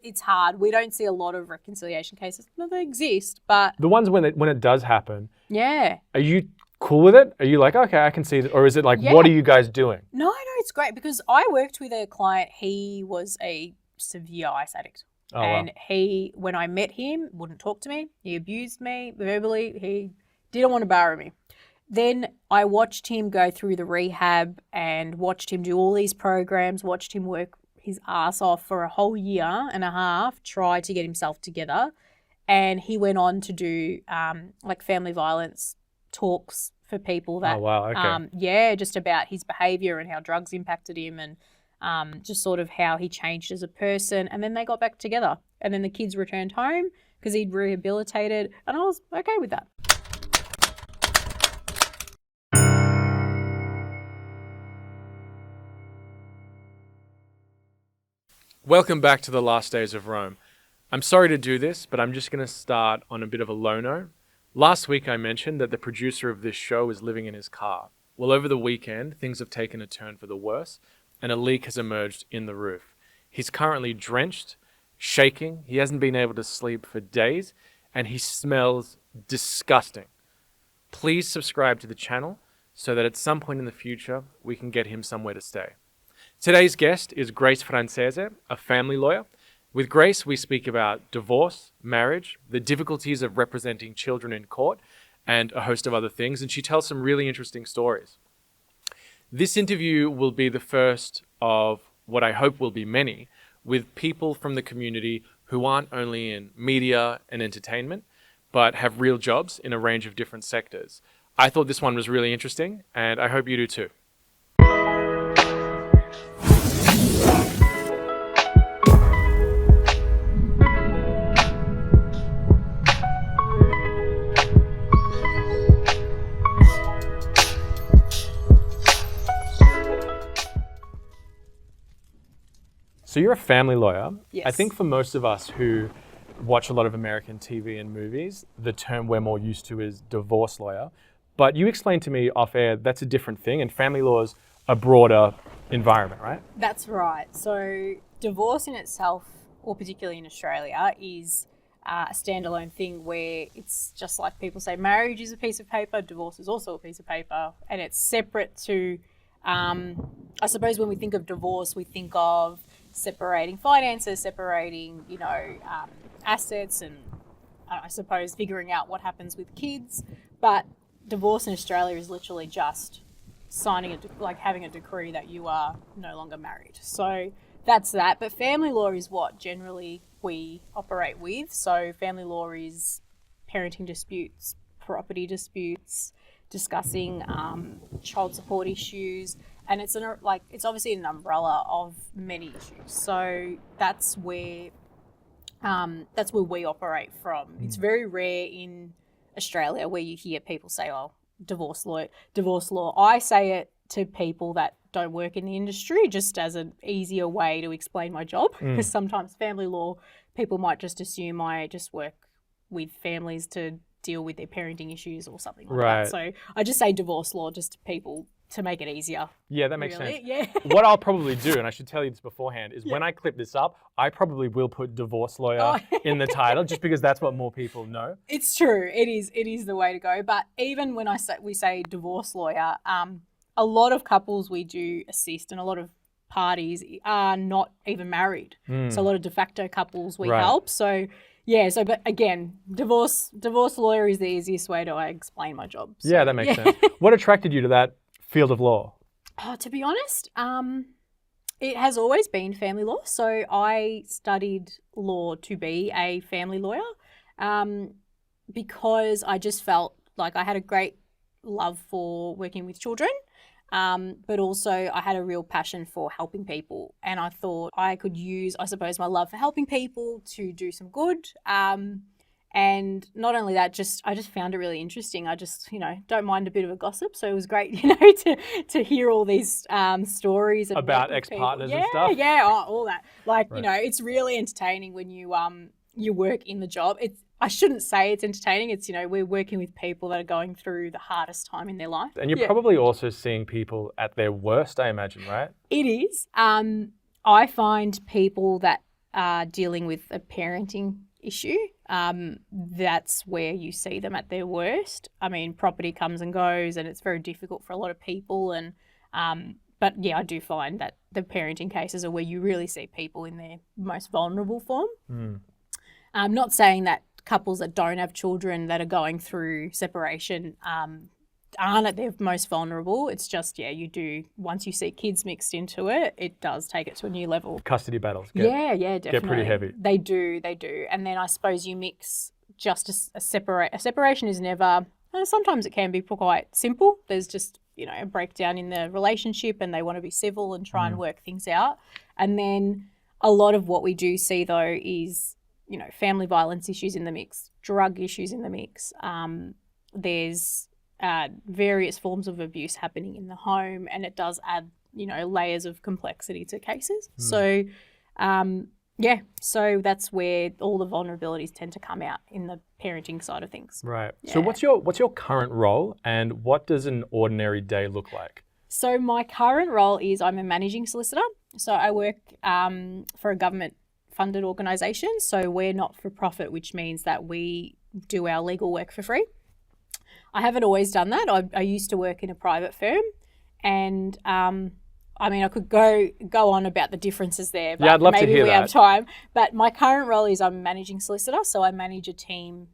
It's hard. We don't see a lot of reconciliation cases. No, they exist, but The ones when it does happen, yeah. are you cool with it? Are you like, okay, I can see it? Or is it like, what are you guys doing? No, it's great because I worked with a client. He was a severe ice addict. Oh, and wow. he, when I met him, wouldn't talk to me. He abused me verbally. He didn't want to borrow me. Then I watched him go through the rehab and watched him do all these programs, watched him work his ass off for a whole year and a half, try to get himself together. And he went on to do like family violence talks for people that, Oh, wow, okay. just about his behavior and how drugs impacted him and just sort of how he changed as a person. And then they got back together. And then the kids returned home because he'd rehabilitated. And I was okay with that. Welcome back to the last days of Rome. I'm sorry to do this, but I'm just going to start on a bit of a low note. Last week I mentioned that the producer of this show is living in his car. Well, over the weekend, things have taken a turn for the worse, and a leak has emerged in the roof. He's currently drenched, shaking, he hasn't been able to sleep for days, and he smells disgusting. Please subscribe to the channel so that at some point in the future, we can get him somewhere to stay. Today's guest is Grace Franzese, a family lawyer. With Grace, we speak about divorce, marriage, the difficulties of representing children in court, and a host of other things, and she tells some really interesting stories. This interview will be the first of what I hope will be many, with people from the community who aren't only in media and entertainment, but have real jobs in a range of different sectors. I thought this one was really interesting, and I hope you do too. So you're a family lawyer. Yes. I think for most of us who watch a lot of American TV and movies, the term we're more used to is divorce lawyer. But you explained to me off air that's a different thing, and family law is a broader environment, right? That's right. So divorce in itself, or particularly in Australia, is a standalone thing where it's just like people say marriage is a piece of paper, divorce is also a piece of paper, and it's separate to, I suppose when we think of divorce, we think of separating finances, separating, assets, and I suppose figuring out what happens with kids. But divorce in Australia is literally just signing having a decree that you are no longer married. So that's that. But family law is what generally we operate with. So family law is parenting disputes, property disputes, discussing child support issues, and it's obviously an umbrella of many issues. So that's where we operate from. It's very rare in Australia where you hear people say, "Oh, divorce law." I say it to people that don't work in the industry just as an easier way to explain my job, because sometimes family law people might just assume I just work with families to deal with their parenting issues or something like that. So I just say divorce law just to people to make it easier. Yeah, that makes sense. Yeah. What I'll probably do, and I should tell you this beforehand, is when I clip this up, I probably will put divorce lawyer in the title, just because that's what more people know. It's true. It is the way to go. But even when we say divorce lawyer, a lot of couples we do assist, and a lot of parties are not even married. So a lot of de facto couples we help. So but again, divorce lawyer is the easiest way to explain my job. So, yeah, that makes sense. What attracted you to that field of law? Oh, to be honest, it has always been family law. So I studied law to be a family lawyer because I just felt like I had a great love for working with children. But also I had a real passion for helping people, and I thought I could use, I suppose, my love for helping people to do some good. And not only that, I just found it really interesting. I just, don't mind a bit of a gossip. So it was great, to hear all these stories about ex-partners and stuff. Yeah, all that. It's really entertaining when you work in the job. I shouldn't say it's entertaining. It's, we're working with people that are going through the hardest time in their life. And you're probably also seeing people at their worst, I imagine, right? It is. I find people that are dealing with a parenting issue, that's where you see them at their worst. I mean, property comes and goes, and it's very difficult for a lot of people. And but yeah, I do find that the parenting cases are where you really see people in their most vulnerable form. I'm not saying that couples that don't have children that are going through separation aren't at their most vulnerable. It's just, yeah, you do, once you see kids mixed into it, it does take it to a new level. Custody battles definitely. get pretty heavy. They do. And then I suppose you mix just a separation is never, sometimes it can be quite simple. There's just, a breakdown in the relationship and they want to be civil and try and work things out. And then a lot of what we do see though is, family violence issues in the mix, drug issues in the mix. There's various forms of abuse happening in the home, and it does add, layers of complexity to cases. So, so that's where all the vulnerabilities tend to come out in the parenting side of things. Right. Yeah. So what's your current role, and what does an ordinary day look like? So my current role is I'm a managing solicitor. So I work for a government-funded organisation. So we're not for profit, which means that we do our legal work for free. I haven't always done that. I used to work in a private firm, and I could go on about the differences there, but I'd love to hear maybe we that. have time. But my current role is I'm a managing solicitor, so I manage a team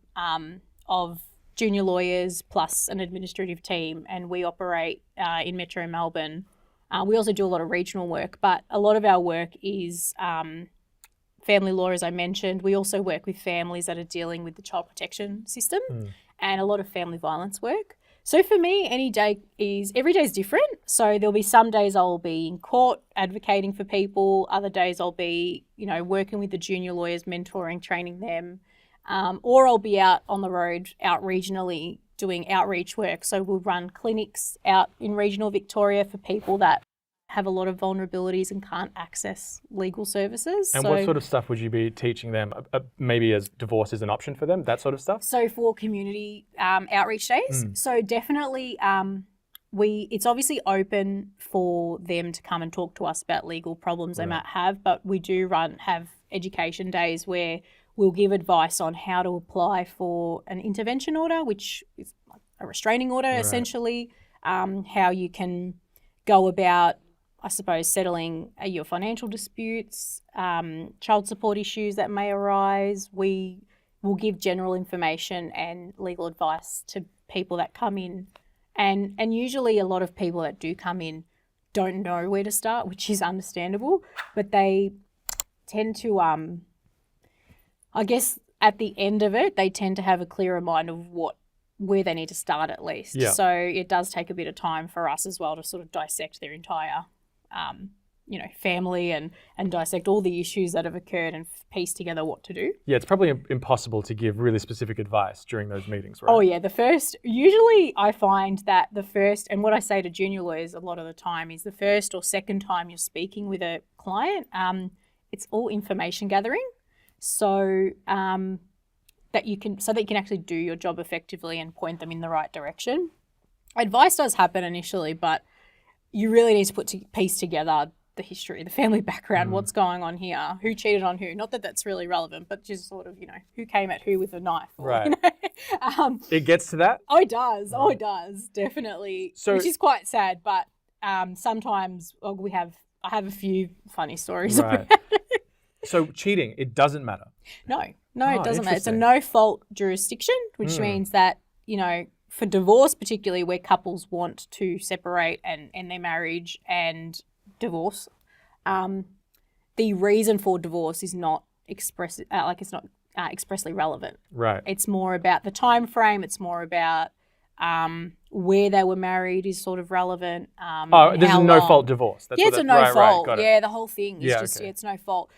of junior lawyers plus an administrative team, and we operate in Metro Melbourne. We also do a lot of regional work, but a lot of our work is family law, as I mentioned. We also work with families that are dealing with the child protection system. And a lot of family violence work. So for me, every day is different. So there'll be some days I'll be in court advocating for people. Other days I'll be, working with the junior lawyers, mentoring, training them. Or I'll be out on the road, out regionally, doing outreach work. So we'll run clinics out in regional Victoria for people that have a lot of vulnerabilities and can't access legal services. And what sort of stuff would you be teaching them? Maybe as divorce is an option for them, that sort of stuff? So for community outreach days, so definitely it's obviously open for them to come and talk to us about legal problems they might have, but we do have education days where we'll give advice on how to apply for an intervention order, which is a restraining order essentially, how you can go about, I suppose, settling your financial disputes, child support issues that may arise. We will give general information and legal advice to people that come in. And usually a lot of people that do come in don't know where to start, which is understandable, but they tend to, I guess at the end of it, they tend to have a clearer mind of where they need to start at least. Yeah. So it does take a bit of time for us as well to sort of dissect their entire family and dissect all the issues that have occurred and piece together what to do. Yeah, it's probably impossible to give really specific advice during those meetings, right? Oh yeah, usually I find that and what I say to junior lawyers a lot of the time is the first or second time you're speaking with a client, it's all information gathering. So that you can actually do your job effectively and point them in the right direction. Advice does happen initially, but you really need to piece together the history, the family background, what's going on here, who cheated on who. Not that that's really relevant, but just sort of, who came at who with a knife. Right. It gets to that? Oh, it does. Right. Oh, it does, definitely. So, which is quite sad, but sometimes I have a few funny stories about it. So cheating, it doesn't matter? No, it doesn't matter. It's a no-fault jurisdiction, which means that, for divorce particularly, where couples want to separate and end their marriage and divorce, the reason for divorce is not expressly relevant. Right. It's more about the time frame. It's more about where they were married is sort of relevant. This is a no-fault divorce. It's a no-fault. Right, yeah, the whole thing is it's no fault.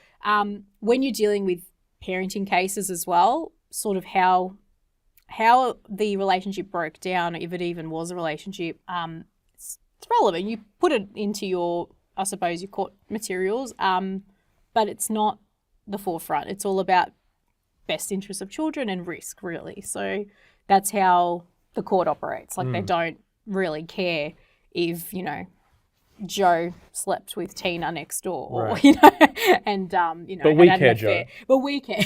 When you're dealing with parenting cases as well, sort of how the relationship broke down, if it even was a relationship, it's relevant. You put it into your court materials, but it's not the forefront. It's all about best interests of children and risk, really. So that's how the court operates. Like they don't really care if, Joe slept with Tina next door, or Right. and But we had care, an affair. Joe. But we care.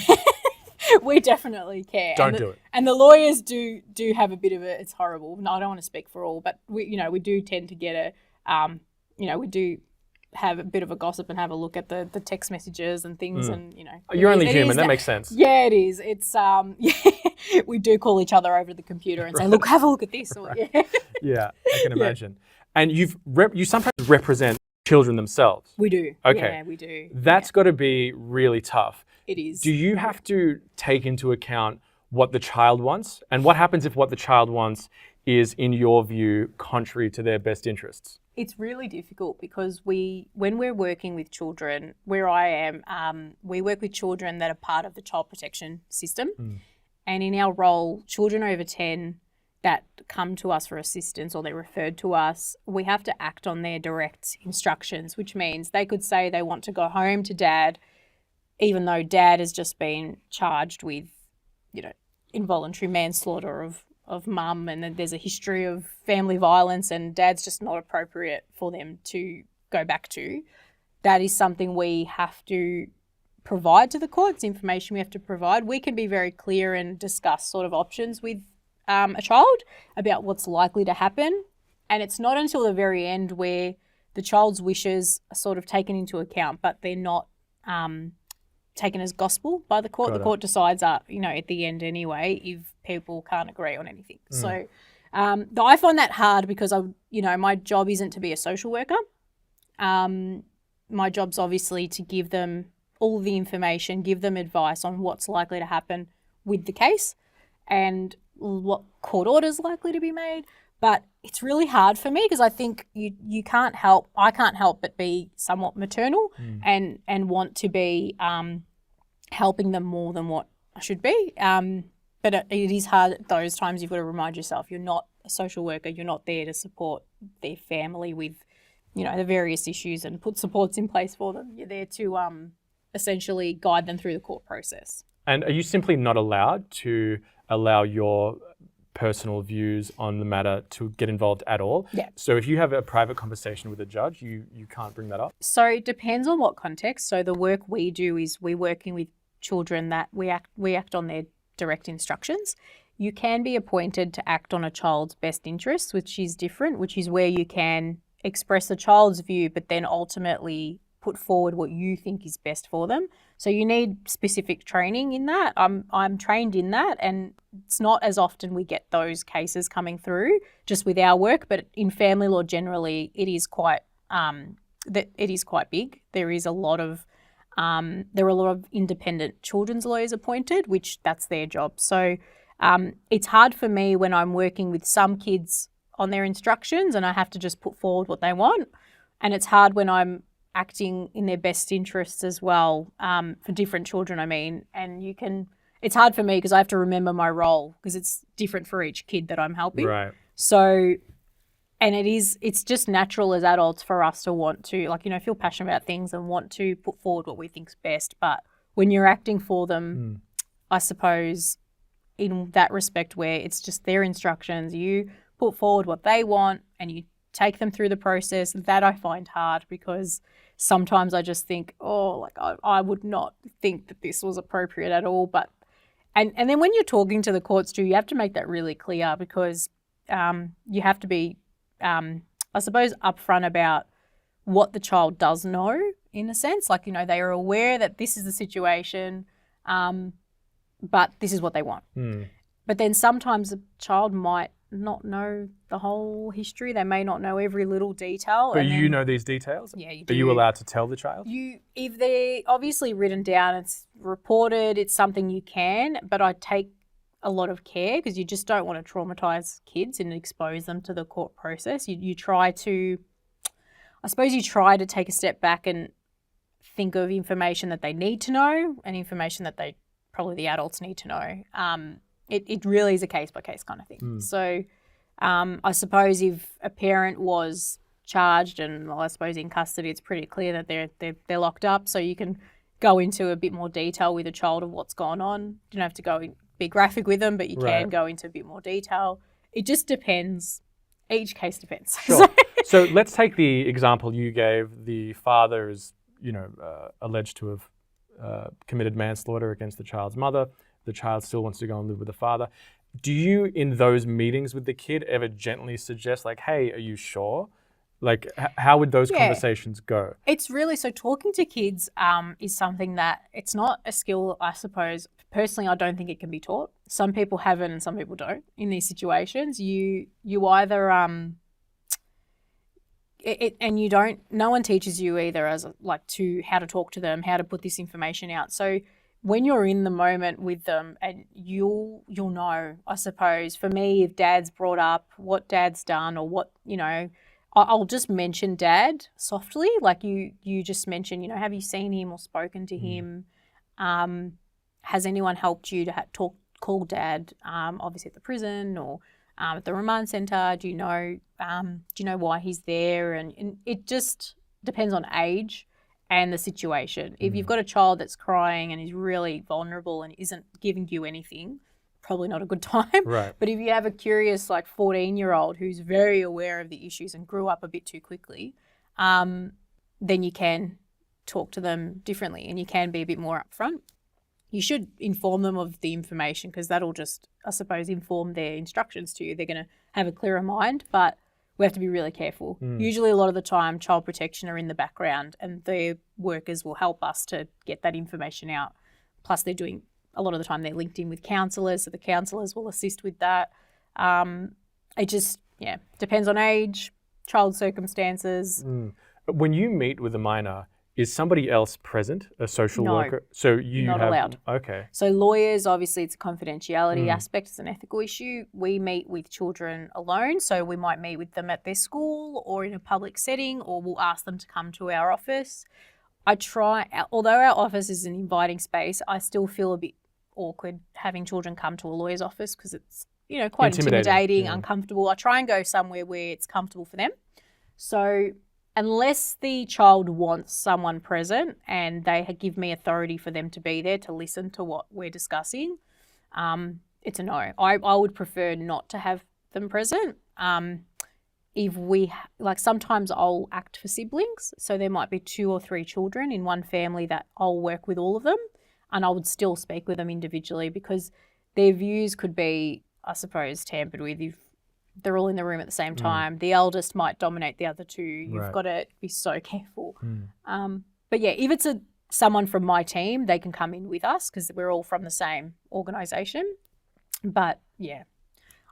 We definitely care. Don't do it. And the lawyers do have a bit of a. It's horrible. No, I don't want to speak for all, but we do tend to get we do have a bit of a gossip and have a look at the text messages and things, and You're only human. That makes sense. Yeah, it is. It's we do call each other over the computer and say, look, have a look at this. Or, Yeah, I can imagine. And you sometimes represent children themselves. We do. Okay. Yeah, we do. That's got to be really tough. It is. Do you have to take into account what the child wants? And what happens if what the child wants is, in your view, contrary to their best interests? It's really difficult because when we're working with children, where I am, we work with children that are part of the child protection system. And in our role, children over 10 that come to us for assistance or they're referred to us, we have to act on their direct instructions, which means they could say they want to go home to dad, even though dad has just been charged with, involuntary manslaughter of mum, and then there's a history of family violence and dad's just not appropriate for them to go back to. That is something we have to provide to the court. It's information we have to provide. We can be very clear and discuss sort of options with a child about what's likely to happen. And it's not until the very end where the child's wishes are sort of taken into account, but they're not taken as gospel by the court. The court decides, at the end anyway, if people can't agree on anything. So I find that hard because my job isn't to be a social worker. My job's obviously to give them all the information, give them advice on what's likely to happen with the case and what court order's likely to be made. But it's really hard for me because I think I can't help but be somewhat maternal and want to be helping them more than what I should be. But it is hard at those times. You've got to remind yourself you're not a social worker. You're not there to support their family with, the various issues and put supports in place for them. You're there to essentially guide them through the court process. And are you simply not allowed to allow your personal views on the matter to get involved at all? Yeah. So if you have a private conversation with a judge, you can't bring that up? So it depends on what context. So the work we do is we're working with children that we act on their direct instructions. You can be appointed to act on a child's best interests, which is different, which is where you can express the child's view, but then ultimately put forward what you think is best for them. So you need specific training in that. I'm trained in that, and it's not as often we get those cases coming through just with our work, but in family law generally it is quite big. There are a lot of independent children's lawyers appointed, which that's their job. So it's hard for me when I'm working with some kids on their instructions and I have to just put forward what they want. And it's hard when I'm acting in their best interests as well, for different children, and it's hard for me because I have to remember my role because it's different for each kid that I'm helping. Right. So, and it's just natural as adults for us to want to, feel passionate about things and want to put forward what we think's best. But when you're acting for them, I suppose in that respect where it's just their instructions, you put forward what they want and you take them through the process, that I find hard because sometimes I just think, I would not think that this was appropriate at all. But and then when you're talking to the courts too, you have to make that really clear because you have to be, I suppose, upfront about what the child does know in a sense. They are aware that this is the situation, but this is what they want. But then sometimes the child might not know the whole history. They may not know every little detail. But you know these details? Yeah, you do. Are you allowed to tell the child? If they're obviously written down, it's reported, it's something you can, but I take a lot of care because you just don't want to traumatise kids and expose them to the court process. You try to take a step back and think of information that they need to know and information that the adults need to know. It really is a case-by-case kind of thing. So I suppose if a parent was charged and I suppose in custody, it's pretty clear that they're locked up. So you can go into a bit more detail with a child of what's gone on. You don't have to be graphic with them, but you can go into a bit more detail. It just depends. Each case depends. Sure. So let's take the example you gave. The father is, alleged to have committed manslaughter against the child's mother. The child still wants to go and live with the father. Do you, in those meetings with the kid, ever gently suggest, like, hey, are you sure? Like, how would those conversations go? It's really, so talking to kids is something that it's not a skill, I suppose. Personally, I don't think it can be taught. Some people have it and some people don't in these situations. You either, and you don't, no one teaches you either as to how to talk to them, how to put this information out. So when you're in the moment with them, and you'll know, I suppose. For me, if dad's brought up what dad's done or what, I'll just mention dad softly, like you just mentioned, have you seen him or spoken to him? Has anyone helped you to call dad, obviously at the prison or at the remand centre? Do you know why he's there? And it just depends on age and the situation. If you've got a child that's crying and is really vulnerable and isn't giving you anything, probably not a good time. Right. But if you have a curious 14-year-old who's very aware of the issues and grew up a bit too quickly, then you can talk to them differently and you can be a bit more upfront. You should inform them of the information because that'll just, I suppose, inform their instructions to you. They're going to have a clearer mind, but we have to be really careful. Usually a lot of the time child protection are in the background and the workers will help us to get that information out. Plus they're doing, a lot of the time they're linked in with counsellors, so the counsellors will assist with that. It just, depends on age, child circumstances. When you meet with a minor, is somebody else present, a social worker? So you not have, allowed. Okay. So lawyers, obviously it's a confidentiality aspect, it's an ethical issue. We meet with children alone, so we might meet with them at their school or in a public setting, or we'll ask them to come to our office. Although our office is an inviting space, I still feel a bit awkward having children come to a lawyer's office because it's, quite intimidating, uncomfortable. I try and go somewhere where it's comfortable for them. So unless the child wants someone present and they give me authority for them to be there to listen to what we're discussing, it's a no. I would prefer not to have them present. If sometimes I'll act for siblings. So there might be 2 or 3 children in one family that I'll work with all of them, and I would still speak with them individually because their views could be, I suppose, tampered with if they're all in the room at the same time. The eldest might dominate the other 2. You've got to be so careful. But yeah, if it's someone from my team, they can come in with us because we're all from the same organisation. But yeah,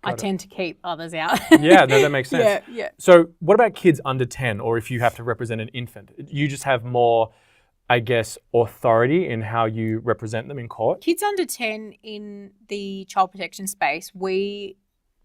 I tend to keep others out. Yeah, no, that makes sense. Yeah. So what about kids under 10, or if you have to represent an infant? You just have more, I guess, authority in how you represent them in court? Kids under 10 in the child protection space, we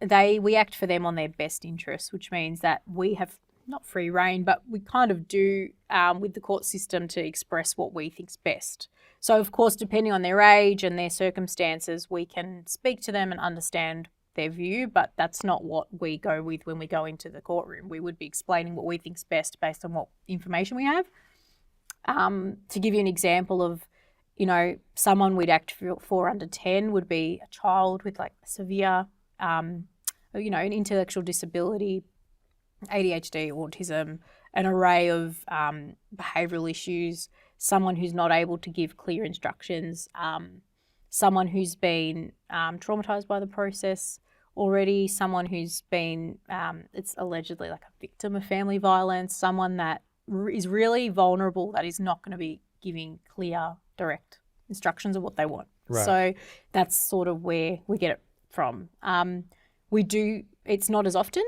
act for them on their best interests, which means that we have not free reign, but we kind of do with the court system to express what we think's best. So, of course, depending on their age and their circumstances, we can speak to them and understand their view, but that's not what we go with when we go into the courtroom. We would be explaining what we think's best based on what information we have. To give you an example of, someone we'd act for under 10 would be a child with severe an intellectual disability, ADHD, autism, an array of behavioural issues, someone who's not able to give clear instructions, someone who's been traumatised by the process already, someone who's been, it's allegedly a victim of family violence, someone that is really vulnerable, that is not going to be giving clear, direct instructions of what they want. Right. So that's sort of where we get it from. It's not as often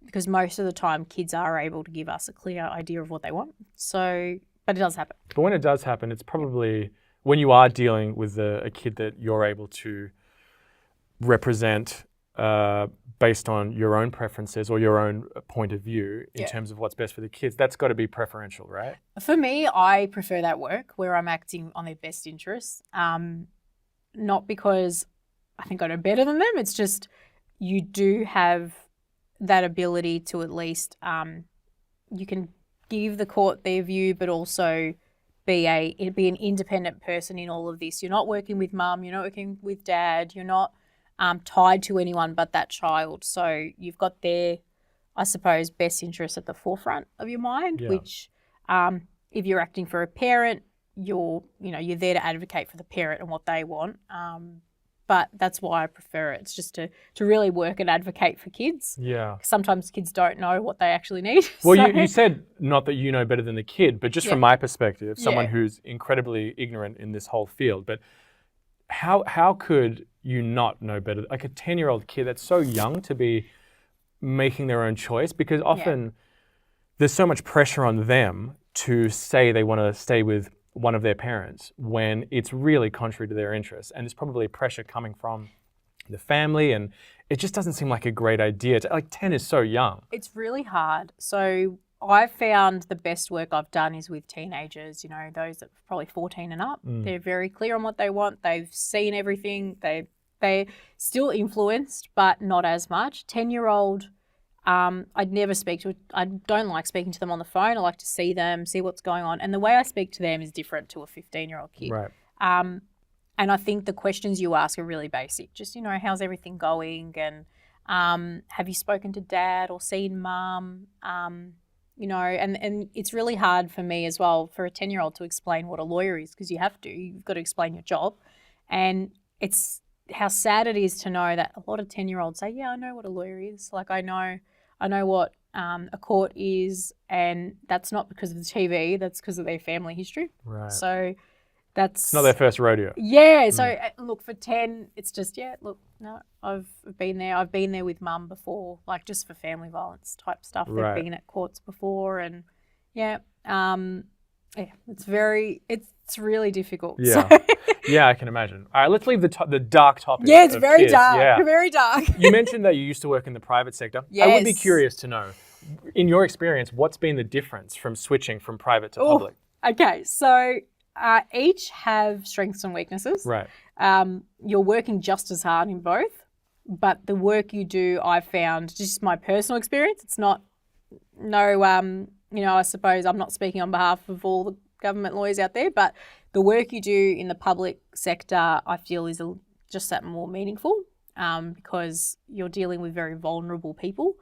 because most of the time kids are able to give us a clear idea of what they want. So, but it does happen. But when it does happen, it's probably when you are dealing with a kid that you're able to represent based on your own preferences or your own point of view in terms of what's best for the kids. That's got to be preferential, right? For me, I prefer that work where I'm acting on their best interests, not because I think I know better than them. It's just you do have that ability to at least you can give the court their view, but also be an independent person in all of this. You're not working with mum. You're not working with dad. You're not tied to anyone but that child. So you've got their I suppose, best interest at the forefront of your mind, Yeah. which if you're acting for a parent, you're there to advocate for the parent and what they want. But that's why I prefer it. It's just to really work and advocate for kids. Yeah. Sometimes kids don't know what they actually need. Well, so- you said not that you know better than the kid, but just from my perspective, someone Yeah. who's incredibly ignorant in this whole field, but how could you not know better? Like a 10-year-old kid that's so young to be making their own choice, because often there's so much pressure on them to say they want to stay with one of their parents when it's really contrary to their interests. And there's probably pressure coming from the family, and it just doesn't seem like a great idea. Like 10 is so young. It's really hard. So I've found the best work I've done is with teenagers, those that are probably 14 and up. They're very clear on what they want. They've seen everything. They're still influenced, but not as much. 10-year-old, I'd never speak to. I don't like speaking to them on the phone. I like to see them, see what's going on. And the way I speak to them is different to a 15-year-old kid. Right. And I think the questions you ask are really basic. Just, how's everything going? And have you spoken to dad or seen mum? And it's really hard for me as well for a 10-year-old to explain what a lawyer is, because you have to. You've got to explain your job. And it's how sad it is to know that a lot of 10-year-olds say, yeah, I know what a lawyer is. Like I know what a court is, and that's not because of the TV, that's because of their family history. Right. So that's... It's not their first rodeo. Yeah. So look, for 10, it's just, no, I've been there. I've been there with mum before, like just for family violence type stuff. Right. They've been at courts before, and it's really difficult. Yeah. So. Yeah, I can imagine. All right, let's leave the dark topic. Yeah, it's of very kids. dark. Yeah. Very dark. You mentioned that you used to work in the private sector. I would be Yes. curious to know, in your experience, what's been the difference from switching from private to public? Okay, so each have strengths and weaknesses. Right. You're working just as hard in both, but the work you do, I've found, just my personal experience, it's not, I suppose I'm not speaking on behalf of all the government lawyers out there, but the work you do in the public sector, I feel, is just that more meaningful, because you're dealing with very vulnerable people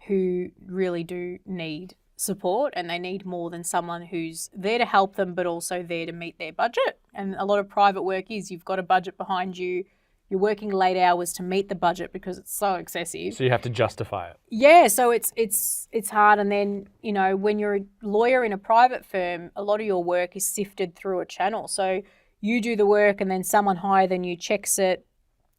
who really do need support, and they need more than someone who's there to help them but also there to meet their budget. And a lot of private work is you've got a budget behind you, you're working late hours to meet the budget because it's so excessive. So you have to justify it. Yeah, so it's hard. And then, when you're a lawyer in a private firm, a lot of your work is sifted through a channel. So you do the work and then someone higher than you checks it,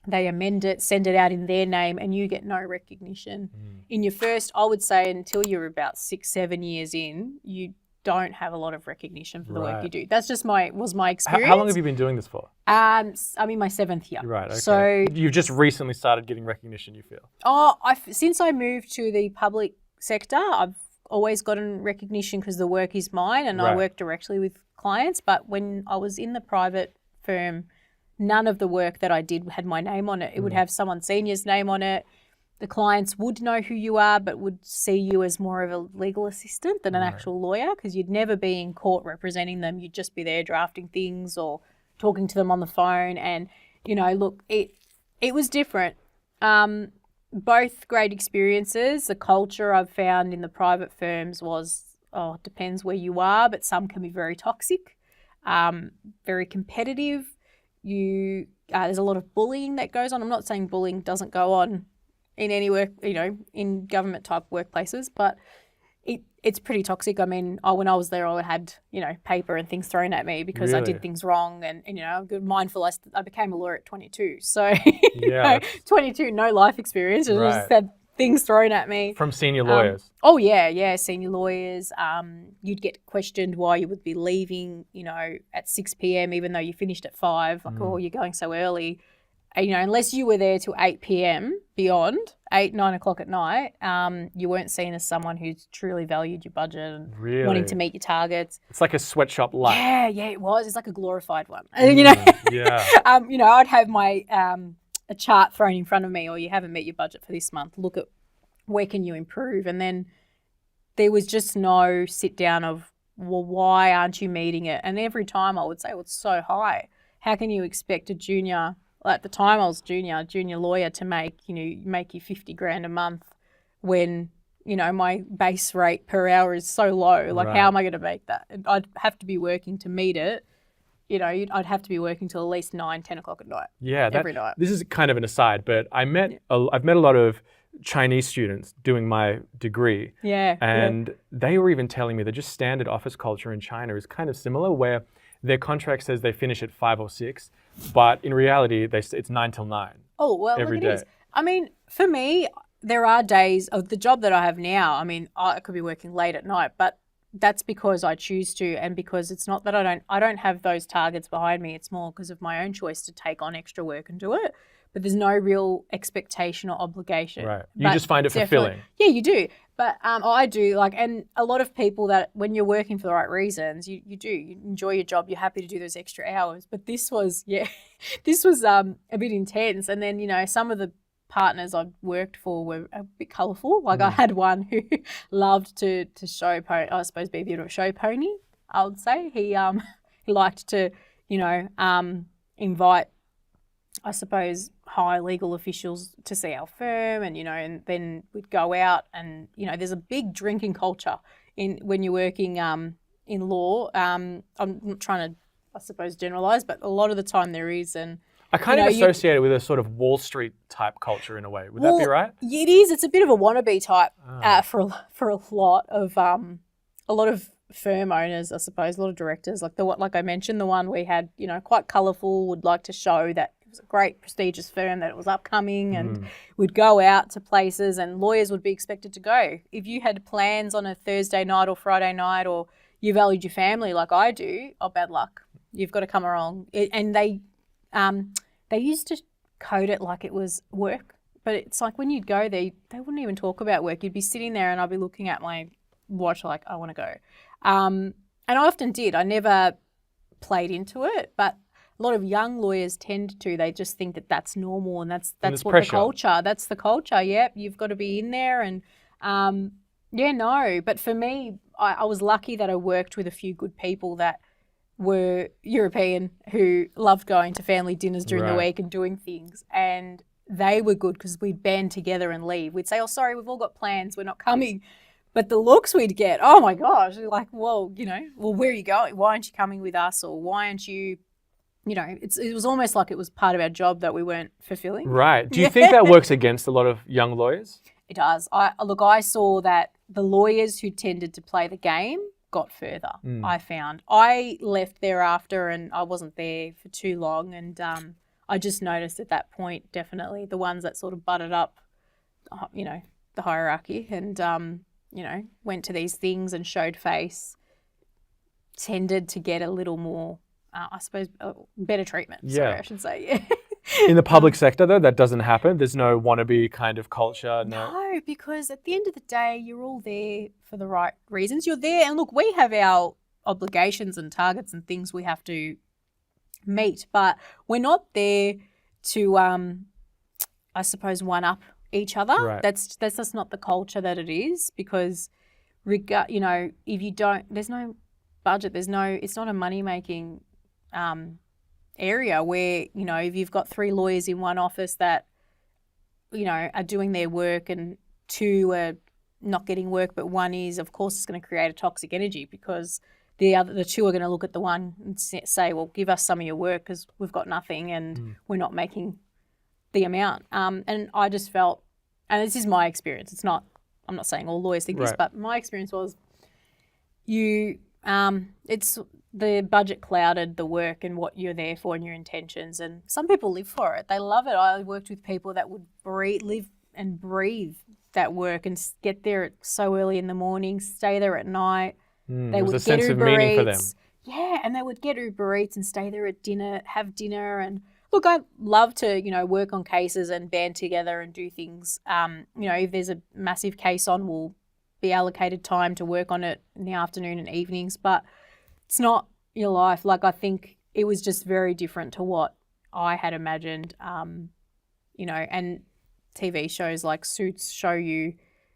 they amend it, send it out in their name, and you get no recognition. In your first, I would say, until you're about 6-7 years in, you don't have a lot of recognition for the work you do. That's just my experience. How long have you been doing this for? I'm in my 7th year. Right, okay. So you've just recently started getting recognition, you feel? Since I moved to the public sector, I've always gotten recognition because the work is mine and I work directly with clients. But when I was in the private firm, none of the work that I did had my name on it. It would have someone senior's name on it. The clients would know who you are, but would see you as more of a legal assistant than an actual lawyer, because you'd never be in court representing them. You'd just be there drafting things or talking to them on the phone. And, look, it was different. Both great experiences. The culture I've found in the private firms was, it depends where you are, but some can be very toxic, very competitive. There's a lot of bullying that goes on. I'm not saying bullying doesn't go on in any work, in government type workplaces, but it's pretty toxic. I mean, when I was there, I had, paper and things thrown at me because I did things wrong, and I'm mindful. I became a lawyer at 22, so 22, no life experience, and just had things thrown at me from senior lawyers. Senior lawyers. You'd get questioned why you would be leaving, at 6 p.m. even though you finished at 5. Like, you're going so early. Unless you were there till 8 p.m. beyond 9 o'clock at night, you weren't seen as someone who truly valued your budget and wanting to meet your targets. It's like a sweatshop life. Yeah, it was. It's like a glorified one. Yeah. I'd have my a chart thrown in front of me, or you haven't met your budget for this month. Look at where can you improve, and then there was just no sit down of, well, why aren't you meeting it? And every time I would say, well, it's so high. How can you expect a junior? At the time I was junior lawyer to make you $50,000 a month when my base rate per hour is so low. Like, Right. how am I going to make that? And I'd have to be working to meet it. I'd have to be working till at least 9, 10 o'clock at night. Yeah, every night. This is kind of an aside, but I've met a lot of Chinese students doing my degree. Yeah. And they were even telling me that just standard office culture in China is kind of similar, where their contract says they finish at 5 or 6, but in reality, it's 9 till 9. Oh, well, every look, it day. is. I mean, for me, there are days of the job that I have now. I mean, I could be working late at night, but that's because I choose to, and because it's not that I don't have those targets behind me. It's more because of my own choice to take on extra work and do it. But there's no real expectation or obligation. Right. You just find it fulfilling. Yeah, you do. But I do, and a lot of people that when you're working for the right reasons, you enjoy your job. You're happy to do those extra hours. But this was, this was a bit intense. And then, some of the partners I've worked for were a bit colourful. Like I had one who loved to show pony, I suppose be a bit of a show pony, I would say. He liked to, invite, I suppose, high legal officials to see our firm, and then we'd go out and, there's a big drinking culture when you're working in law. I'm not trying to, I suppose, generalise, but a lot of the time there is. And I kind of associate it with a sort of Wall Street type culture in a way. Would that be right? It is. It's a bit of a wannabe type for a lot of firm owners, I suppose, a lot of directors. Like I mentioned, the one we had, quite colourful, would like to show that it was a great prestigious firm, that it was upcoming, and would go out to places, and lawyers would be expected to go. If you had plans on a Thursday night or Friday night, or you valued your family like I do, bad luck. You've got to come along. And they used to code it like it was work, but it's like when you'd go there, they wouldn't even talk about work. You'd be sitting there and I'd be looking at my watch like, I want to go. And I often did. I never played into it, but a lot of young lawyers tend to. They just think that that's normal, and that's what pressure. the culture. That's the culture. Yep, you've got to be in there, and no. But for me, I was lucky that I worked with a few good people that were European who loved going to family dinners during the week and doing things, and they were good because we'd band together and leave. We'd say, "Oh, sorry, we've all got plans. We're not coming." But the looks we'd get, oh my gosh, like, well, where are you going? Why aren't you coming with us? Or why aren't you, it was almost like it was part of our job that we weren't fulfilling. Right. Do you think that works against a lot of young lawyers? It does. I saw that the lawyers who tended to play the game got further, I found. I left thereafter and I wasn't there for too long, and I just noticed at that point, definitely, the ones that sort of butted up, the hierarchy and, went to these things and showed face, tended to get a little more, I suppose, better treatment. Yeah. Sorry, I should say. Yeah. In the public sector, though, that doesn't happen. There's no wannabe kind of culture. No, because at the end of the day, you're all there for the right reasons. You're there, and look, we have our obligations and targets and things we have to meet, but we're not there to, I suppose, one up each other. Right. That's just not the culture that it is, because if you don't, there's no budget, it's not a money making area where, if you've got 3 lawyers in one office that, are doing their work and 2 are not getting work, but 1 is, of course it's going to create a toxic energy, because the 2 are going to look at the one and say, well, give us some of your work because we've got nothing and we're not making the amount. And I just felt, and this is my experience, I'm not saying all lawyers think this, but my experience was it's the budget clouded the work and what you're there for and your intentions. And some people live for it. They love it. I worked with people that would live and breathe that work and get there so early in the morning, stay there at night. They would get Uber meaning for them. Yeah, and they would get Uber Eats and stay there at dinner, have dinner. And look, I love to, work on cases and band together and do things. If there's a massive case on, we'll be allocated time to work on it in the afternoon and evenings. But it's not your life. Like, I think it was just very different to what I had imagined, and TV shows like Suits show you,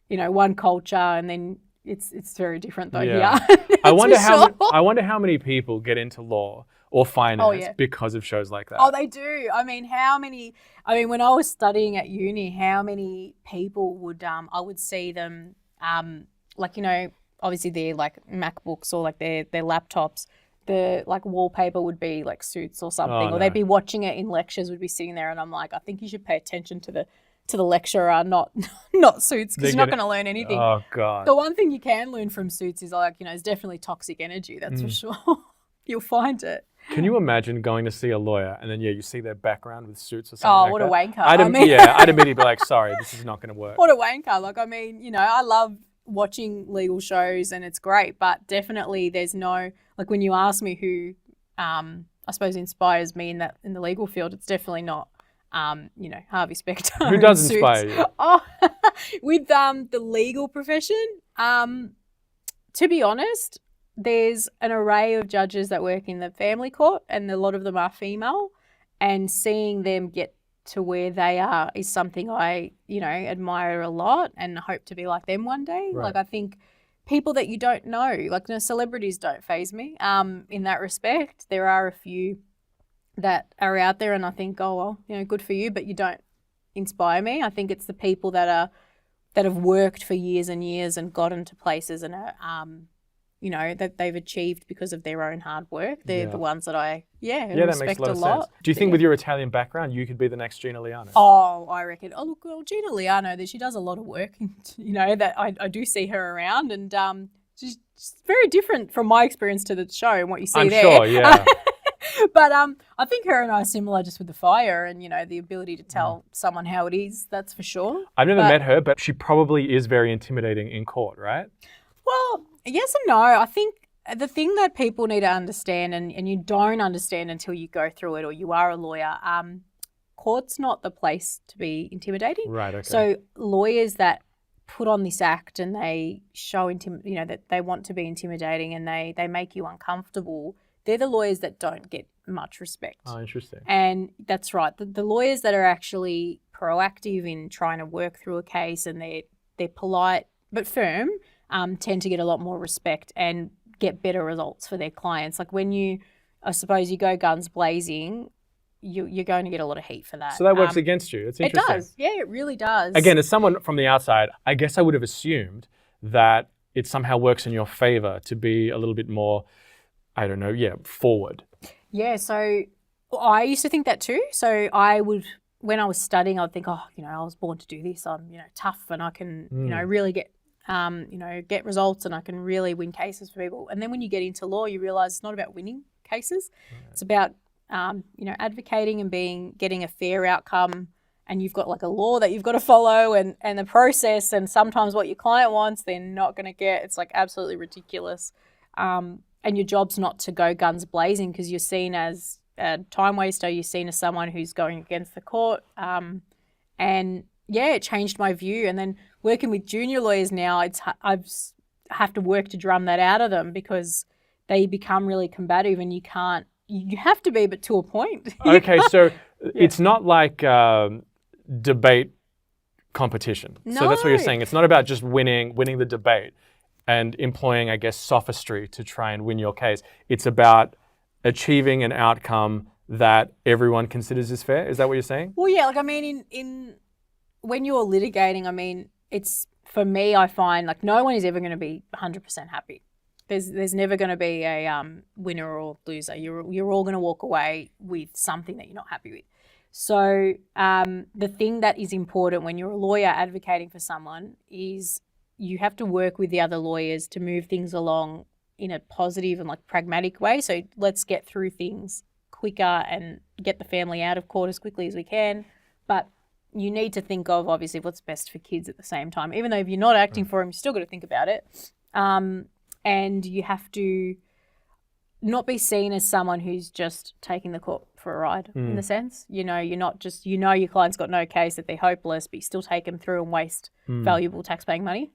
one culture, and then it's very different though. Yeah. Here. I wonder how many people get into law or finance because of shows like that. Oh, they do. I mean, when I was studying at uni, how many people would I would see them like, you know, obviously their like MacBooks or like their laptops, the like wallpaper would be like suits or something, or they'd be watching it in lectures, would be sitting there, and I'm like, I think you should pay attention to the lecturer, not suits, because you're not going to learn anything. Oh God. The one thing you can learn from suits is like, you know, it's definitely toxic energy. That's for sure. You'll find it. Can you imagine going to see a lawyer and then you see their background with suits or something? Oh, what a wanker! I'd immediately be like, sorry, this is not going to work. What a wanker! Like, I mean, you know, I love watching legal shows and it's great, but definitely there's no, like, when you ask me who I suppose inspires me in the legal field, it's definitely not you know, Harvey Specter. Who does inspire you? Oh, with the legal profession, to be honest, there's an array of judges that work in the family court, and a lot of them are female, and seeing them get to where they are is something I, you know, admire a lot and hope to be like them one day. Right. Like, I think people that you don't know, like, you know, celebrities don't faze me in that respect. There are a few that are out there and I think, oh, well, you know, good for you, but you don't inspire me. I think it's the people that have worked for years and years and gotten to places and are, you know, that they've achieved because of their own hard work. They're the ones that I, that respect makes a lot of lot. sense. Do you think with your Italian background, you could be the next Gina Liano? Oh, I reckon. Oh, look, well, Gina Liano, that she does a lot of work, you know, that I do see her around, and she's very different from my experience to the show and what you see there. I'm sure, yeah. But I think her and I are similar just with the fire and, you know, the ability to tell someone how it is, that's for sure. I've never met her, but she probably is very intimidating in court, right? Well, yes and no. I think the thing that people need to understand, and you don't understand until you go through it or you are a lawyer, court's not the place to be intimidating. Right, okay. So lawyers that put on this act and they show, you know, that they want to be intimidating and they make you uncomfortable, they're the lawyers that don't get much respect. Oh, interesting. And that's right. The lawyers that are actually proactive in trying to work through a case and they're polite but firm tend to get a lot more respect and get better results for their clients. Like, when I suppose you go guns blazing, you're going to get a lot of heat for that. So that works against you. It's interesting. It does. Yeah, it really does. Again, as someone from the outside, I guess I would have assumed that it somehow works in your favor to be a little bit more, I don't know, forward. Yeah, so I used to think that too. So I would, when I was studying, I would think, oh, you know, I was born to do this. I'm, you know, tough and I can, you know, really get, you know, get results and I can really win cases for people. And then when you get into law, you realize it's not about winning cases. Right. It's about, you know, advocating and getting a fair outcome. And you've got like a law that you've got to follow and the process. And sometimes what your client wants, they're not going to get. It's like absolutely ridiculous. And your job's not to go guns blazing because you're seen as a time waster. You're seen as someone who's going against the court. And yeah, it changed my view. And then working with junior lawyers now, I have to work to drum that out of them because they become really combative and you have to be, but to a point. Okay, so it's not like debate competition. No. So that's what you're saying. It's not about just winning the debate and employing, I guess, sophistry to try and win your case. It's about achieving an outcome that everyone considers is fair. Is that what you're saying? Well, yeah. Like, I mean, in when you're litigating, I mean, it's, for me, I find like no one is ever going to be 100% happy. There's never going to be a winner or loser. You're all going to walk away with something that you're not happy with. So the thing that is important when you're a lawyer advocating for someone is you have to work with the other lawyers to move things along in a positive and like pragmatic way. So let's get through things quicker and get the family out of court as quickly as we can. But you need to think of obviously what's best for kids at the same time. Even though if you're not acting for them, you still got to think about it. And you have to not be seen as someone who's just taking the court for a ride in the sense. You know, you're not just, you know, your client's got no case, that they're hopeless, but you still take them through and waste valuable taxpaying money.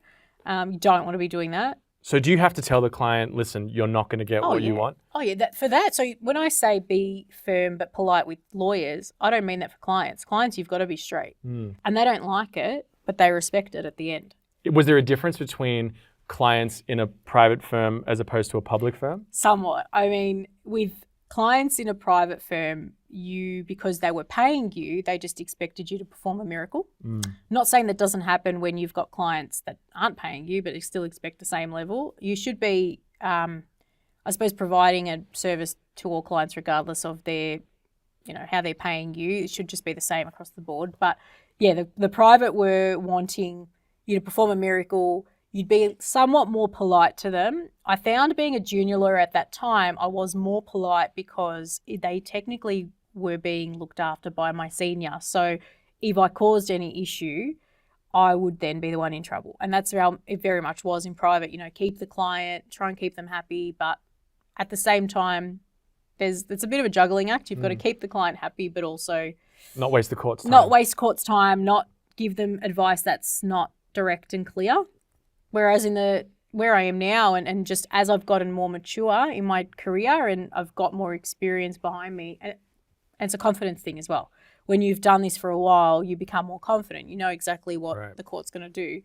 You don't want to be doing that. So do you have to tell the client, listen, you're not going to get what you want? Oh, yeah, for that. So when I say be firm but polite with lawyers, I don't mean that for clients. Clients, you've got to be straight. And they don't like it, but they respect it at the end. Was there a difference between clients in a private firm as opposed to a public firm? Somewhat. I mean, with clients in a private firm, because they were paying you, they just expected you to perform a miracle. Not saying that doesn't happen when you've got clients that aren't paying you, but they still expect the same level. You should be, I suppose, providing a service to all clients regardless of their, how they're paying you. It should just be the same across the board. But yeah, the private were wanting you to perform a miracle. You'd be somewhat more polite to them. I found being a junior lawyer at that time, I was more polite because they technically were being looked after by my senior. So if I caused any issue, I would then be the one in trouble. And that's how it very much was in private, keep the client, try and keep them happy. But at the same time, it's a bit of a juggling act. You've got to keep the client happy, but also not waste the court's time. Not give them advice that's not direct and clear. Whereas where I am now and just as I've gotten more mature in my career and I've got more experience behind me, and it's a confidence thing as well. When you've done this for a while, you become more confident. You know exactly what the court's going to do.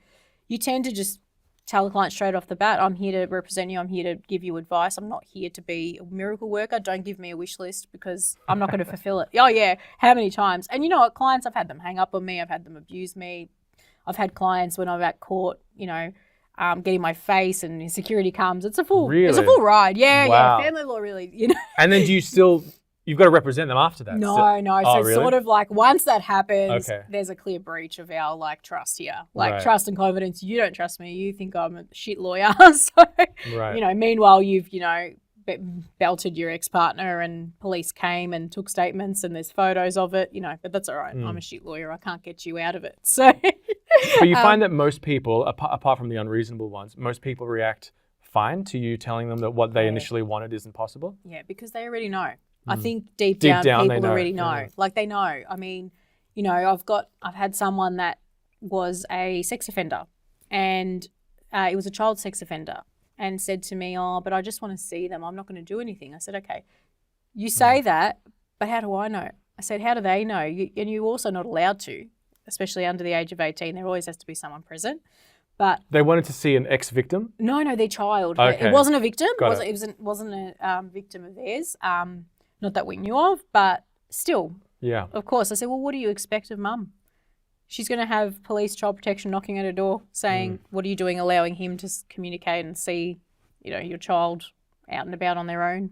You tend to just tell the client straight off the bat, I'm here to represent you. I'm here to give you advice. I'm not here to be a miracle worker. Don't give me a wish list because I'm not going to fulfill it. Oh, yeah. How many times? And you know what? Clients, I've had them hang up on me. I've had them abuse me. I've had clients when I'm at court, getting my face and security comes. It's a full ride. Yeah, wow. Yeah. Family law really, And then you've got to represent them after that? No. Oh, So really? sort of like once that happens, there's a clear breach of our trust here. Trust and confidence. You don't trust me. You think I'm a shit lawyer. So, meanwhile you've, belted your ex-partner and police came and took statements and there's photos of it, but that's all right. I'm a shit lawyer. I can't get you out of it. So But you find that most people, apart from the unreasonable ones, most people react fine to you telling them that what they initially wanted isn't possible? Yeah, because they already know. I think deep down people already know. Yeah. Like they know. I mean, I've had someone that was a sex offender and it was a child sex offender and said to me, oh, but I just want to see them. I'm not going to do anything. I said, okay, you say that, but how do I know? I said, how do they know? And you're also not allowed to, especially under the age of 18. There always has to be someone present. But they wanted to see an ex-victim? No, their child. Okay. It wasn't a victim. It wasn't a victim of theirs. Not that we knew of, but still. Yeah. Of course. I said, well, what do you expect of mum? She's going to have police, child protection knocking at her door saying, what are you doing allowing him to communicate and see, your child out and about on their own?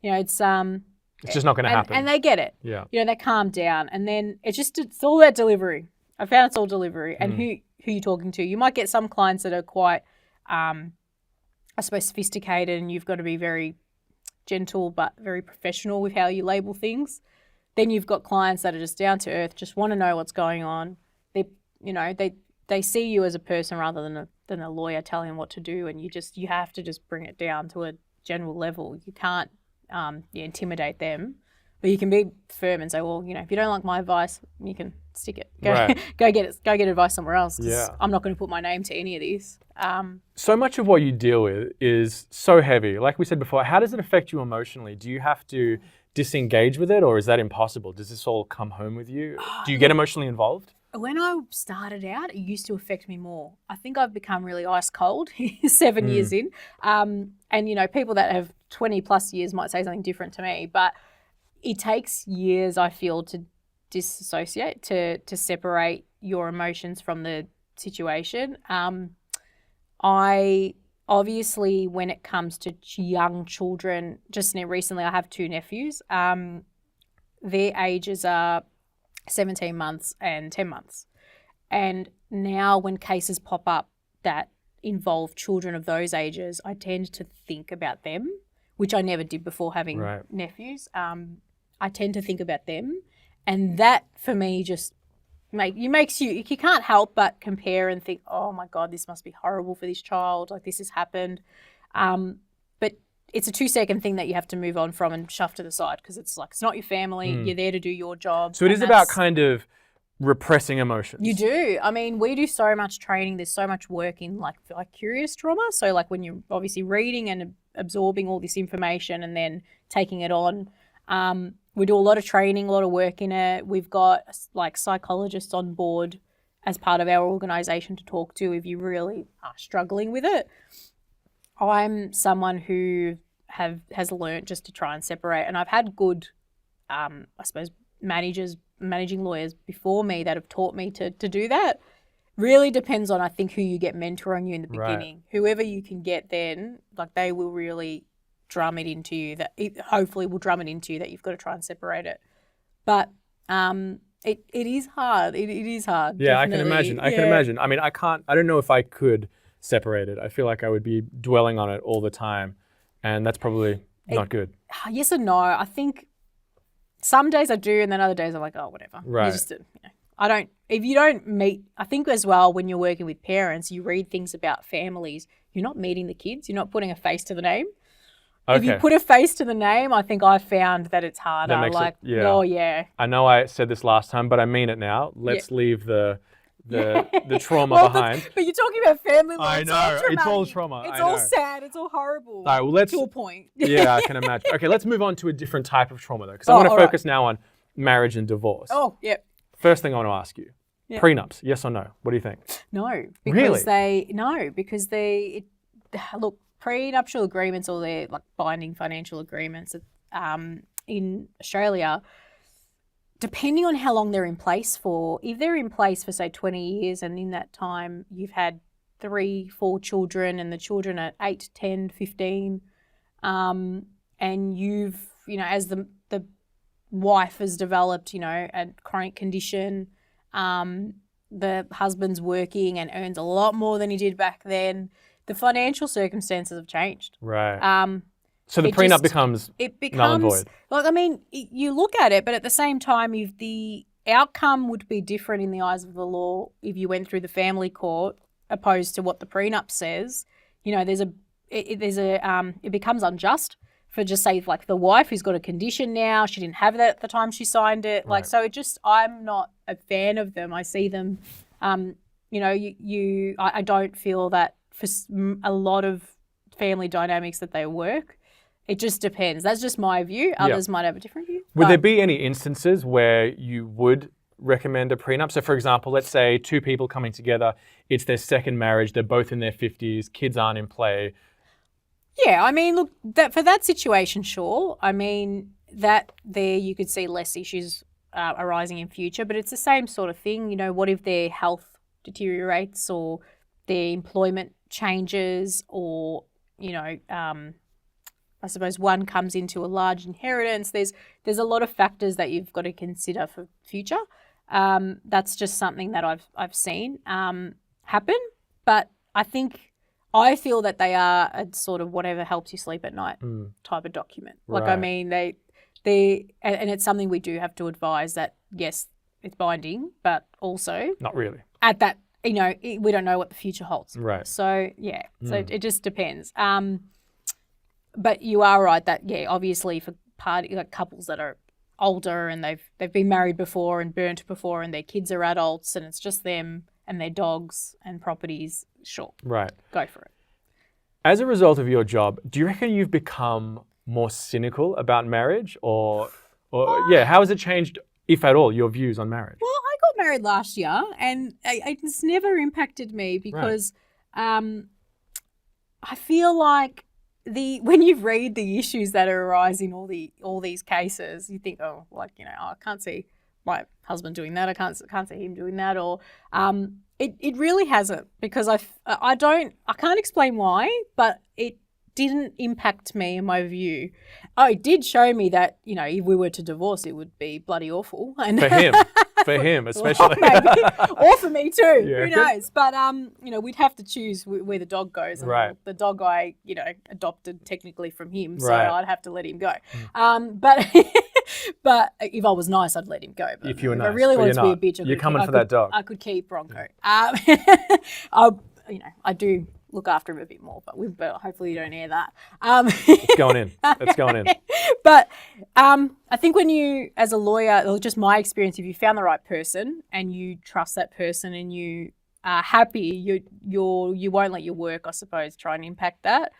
It's just not going to happen. And they get it. Yeah. They calm down. And then it's all that delivery. I found it's all delivery and who you're talking to. You might get some clients that are quite, I suppose, sophisticated and you've got to be very gentle but very professional with how you label things. Then you've got clients that are just down to earth, just want to know what's going on. They see you as a person rather than a lawyer telling them what to do, and you have to just bring it down to a general level. You can't intimidate them, but you can be firm and say, well, if you don't like my advice, you can stick it. Go get advice somewhere else. 'Cause I'm not going to put my name to any of these. So much of what you deal with is so heavy. Like we said before, how does it affect you emotionally? Do you have to disengage with it, or is that impossible? Does this all come home with you? Do you get emotionally involved? When I started out, it used to affect me more. I think I've become really ice cold 7 years in. And, people that have 20 plus years might say something different to me, but it takes years, I feel, to disassociate, to separate your emotions from the situation. I obviously, when it comes to young children, just recently I have 2 nephews. Their ages are 17 months and 10 months. And now when cases pop up that involve children of those ages, I tend to think about them, which I never did before having nephews. I tend to think about them. And that for me just makes you can't help but compare and think, oh my God, this must be horrible for this child. Like this has happened. But it's a 2-second thing that you have to move on from and shove to the side because it's not your family. You're there to do your job. So it is about kind of repressing emotions. You do. I mean, we do so much training. There's so much work in vicarious trauma. So like when you're obviously reading and absorbing all this information and then taking it on, we do a lot of training, a lot of work in it. We've got psychologists on board as part of our organisation to talk to if you really are struggling with it. I'm someone who has learnt just to try and separate. And I've had good, I suppose, managing lawyers before me that have taught me to do that. Really depends on, I think, who you get mentoring you in the beginning. Right. Whoever you can get then, like, they will really drum it into you that you've got to try and separate it. But it is hard. It is hard. Yeah, definitely. I can imagine. I mean, I don't know if I could separate it. I feel like I would be dwelling on it all the time, and that's probably not good. Yes and no. I think some days I do, and then other days I'm like, oh, whatever. Right. If you don't meet, I think as well, when you're working with parents, you read things about families, you're not meeting the kids, you're not putting a face to the name. Okay. If you put a face to the name, I think I've found that it's harder. That makes it, yeah. Oh, yeah. I know I said this last time, but I mean it now. Let's leave the trauma behind. But you're talking about family law. I know. It's all trauma. It's all sad. It's all horrible. All right, well, to a point. Yeah, I can imagine. Okay, let's move on to a different type of trauma, though, because I want to focus now on marriage and divorce. Oh, yep. First thing I want to ask you, prenups, yes or no? What do you think? No. Because look, prenuptial agreements, or they're like binding financial agreements in Australia, depending on how long they're in place for, if they're in place for, say, 20 years and in that time you've had 3-4 children and the children are 8, 10, 15, and you've, as the wife has developed, a chronic condition, the husband's working and earns a lot more than he did back then, the financial circumstances have changed. Right. So the prenup becomes null and void. Like, I mean, you look at it, but at the same time, if the outcome would be different in the eyes of the law if you went through the family court opposed to what the prenup says, it becomes unjust for, just say, like, the wife who's got a condition now, she didn't have that at the time she signed it. Right. Like, so I'm not a fan of them. I see them, I don't feel that for a lot of family dynamics that they work. It just depends. That's just my view. Others might have a different view. Would there be any instances where you would recommend a prenup? So, for example, let's say two people coming together, it's their second marriage, they're both in their 50s, kids aren't in play. Yeah, I mean, look, for that situation, sure. I mean, that there you could see less issues arising in future, but it's the same sort of thing. What if their health deteriorates or their employment changes, or, I suppose one comes into a large inheritance. There's a lot of factors that you've got to consider for future. That's just something that I've seen happen. But I feel that they are a sort of whatever helps you sleep at night type of document. Like, right. I mean, and it's something we do have to advise that, yes, it's binding, but also not really at that. We don't know what the future holds. Right. So yeah. So it just depends. But you are right that, obviously for couples that are older and they've been married before and burnt before and their kids are adults and it's just them and their dogs and properties, sure. Right. Go for it. As a result of your job, do you reckon you've become more cynical about marriage or how has it changed, if at all, your views on marriage? Well, I got married last year and it's never impacted me because I feel like when you read the issues that arise in all these cases, you think, I can't see my husband doing that. I can't see him doing that, or it really hasn't, because I can't explain why, but it didn't impact me in my view. Oh, it did show me that, if we were to divorce, it would be bloody awful. And for him especially. Well, maybe. Or for me too. Yeah. Who knows? But we'd have to choose where the dog goes. And right. The dog I adopted technically from him, so right. I'd have to let him go. But if I was nice, I'd let him go. But if you were nice, I really wanted to be a bitch, you're coming for that dog. I could keep Bronco. I do look after him a bit more, but hopefully you don't hear that. It's going in. But I think when you, as a lawyer, or just my experience, if you found the right person and you trust that person and you are happy, you won't let your work, I suppose, try and impact that.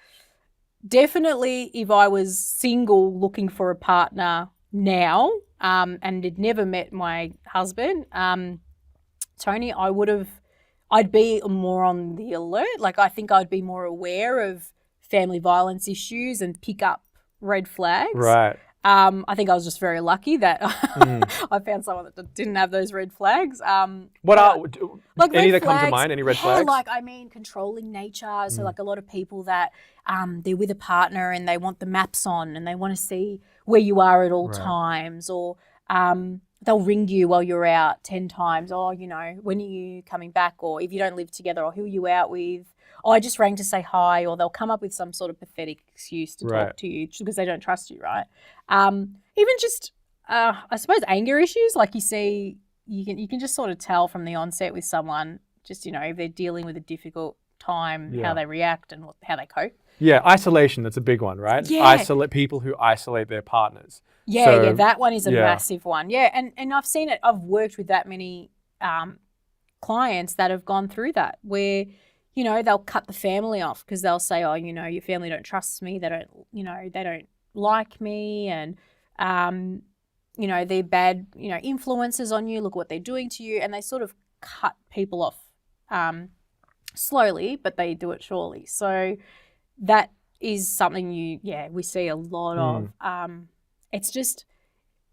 Definitely, if I was single looking for a partner now and had never met my husband, Tony, I'd be more on the alert. Like, I think I'd be more aware of family violence issues and pick up red flags. Right. I think I was just very lucky that I found someone that didn't have those red flags. What are like any red that come to flags? mind? Any red Yeah, flags? like I mean, controlling nature. So like a lot of people that they're with a partner and they want the maps on and they want to see where you are at all times, or they'll ring you while you're out 10 times. Oh, you know, when are you coming back? Or if you don't live together, or who are you out with? Oh, I just rang to say hi. Or they'll come up with some sort of pathetic excuse to talk to you just because they don't trust you, right? Even just, I suppose, anger issues. Like you see, you can just sort of tell from the onset with someone, just, you know, if they're dealing with a difficult time, how they react and how they cope. Yeah, isolation, that's a big one, right? Yeah. People who isolate their partners. Yeah, that one is a massive one. Yeah, and I've seen it. I've worked with that many clients that have gone through that, where, you know, they'll cut the family off because they'll say, oh, you know, your family don't trust me. They don't, you know, they don't like me, and you know, they're bad, you know, influences on you. Look what they're doing to you, and they sort of cut people off slowly, but they do it surely. So that is something we see a lot of. It's just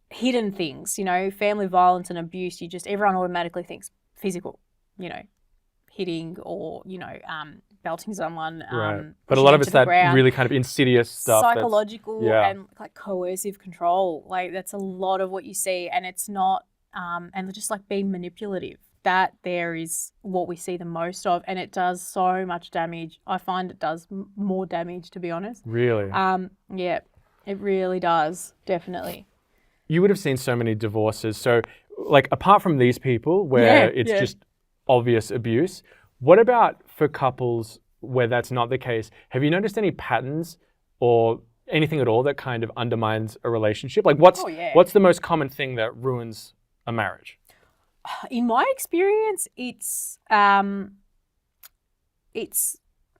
hidden things, you know, family violence and abuse. Everyone automatically thinks physical, you know, hitting or, you know, belting someone. But a lot of it's that really kind of insidious stuff. Psychological and like coercive control. Like that's a lot of what you see, and it's not, and just like being manipulative. That there is what we see the most of, and it does so much damage. I find it does more damage, to be honest. Really? Yeah, it really does, definitely. You would have seen so many divorces. So, like, apart from these people where it's just obvious abuse, what about for couples where that's not the case? Have you noticed any patterns or anything at all that kind of undermines a relationship? Like, what's the most common thing that ruins a marriage? In my experience, it's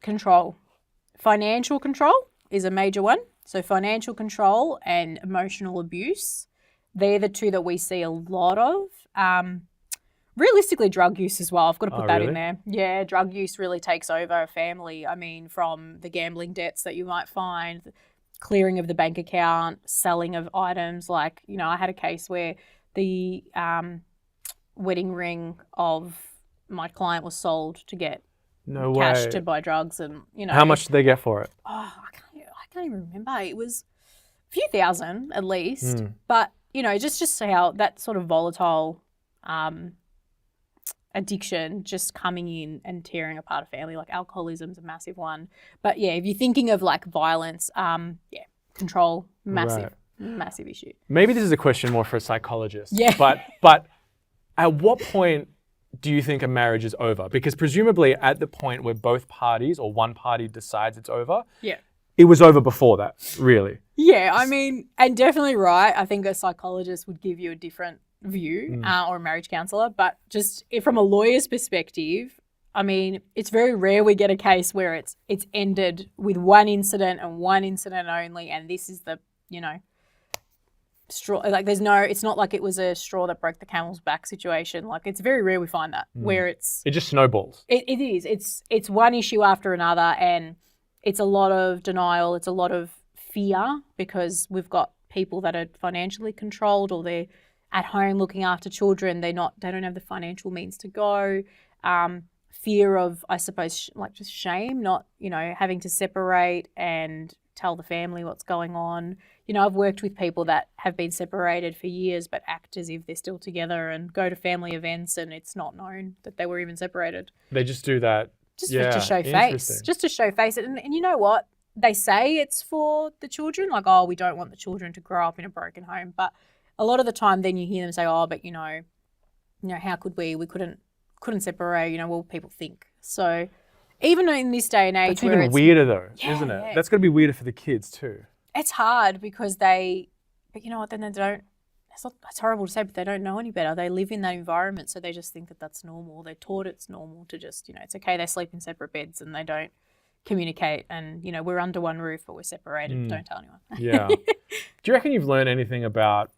control. Financial control is a major one. So financial control and emotional abuse, they're the two that we see a lot of. Realistically, drug use as well. I've got to put that in there. Yeah, drug use really takes over a family. I mean, from the gambling debts that you might find, clearing of the bank account, selling of items. Like, you know, I had a case where the wedding ring of my client was sold to get cash to buy drugs, and, you know. How much did they get for it? Oh, I can't even remember. It was a few thousand at least. But, you know, just how that sort of volatile addiction just coming in and tearing apart a family. Like alcoholism is a massive one. But yeah, if you're thinking of like violence, control, massive issue. Maybe this is a question more for a psychologist. Yeah. But at what point do you think a marriage is over? Because presumably at the point where both parties or one party decides it's over, it was over before that, really. Yeah, I mean, and definitely right. I think a psychologist would give you a different view, or a marriage counsellor. But just from a lawyer's perspective, I mean, it's very rare we get a case where it's ended with one incident and one incident only, and this is the, you know, straw. Like it's not like it was a straw that broke the camel's back situation. Like it's very rare we find that where it just snowballs. It is. It's one issue after another, and it's a lot of denial. It's a lot of fear because we've got people that are financially controlled, or they're at home looking after children. They don't have the financial means to go. Fear of, I suppose, like just shame, not, you know, having to separate and tell the family what's going on. You know, I've worked with people that have been separated for years but act as if they're still together and go to family events and it's not known that they were even separated. They just do that. Just to show face. Just to show face. And you know what? They say it's for the children, like, oh, we don't want the children to grow up in a broken home. But a lot of the time then you hear them say, oh, but, you know, how could we? We couldn't separate, you know, what will people think? So even in this day and age, it's even weirder though, isn't it? Yeah. That's got to be weirder for the kids too. It's hard because but you know what, then they don't, it's horrible to say, but they don't know any better. They live in that environment, so they just think that that's normal. They're taught it's normal to just, you know, it's okay, they sleep in separate beds and they don't communicate, and, you know, we're under one roof but we're separated, don't tell anyone. Yeah. Do you reckon you've learned anything about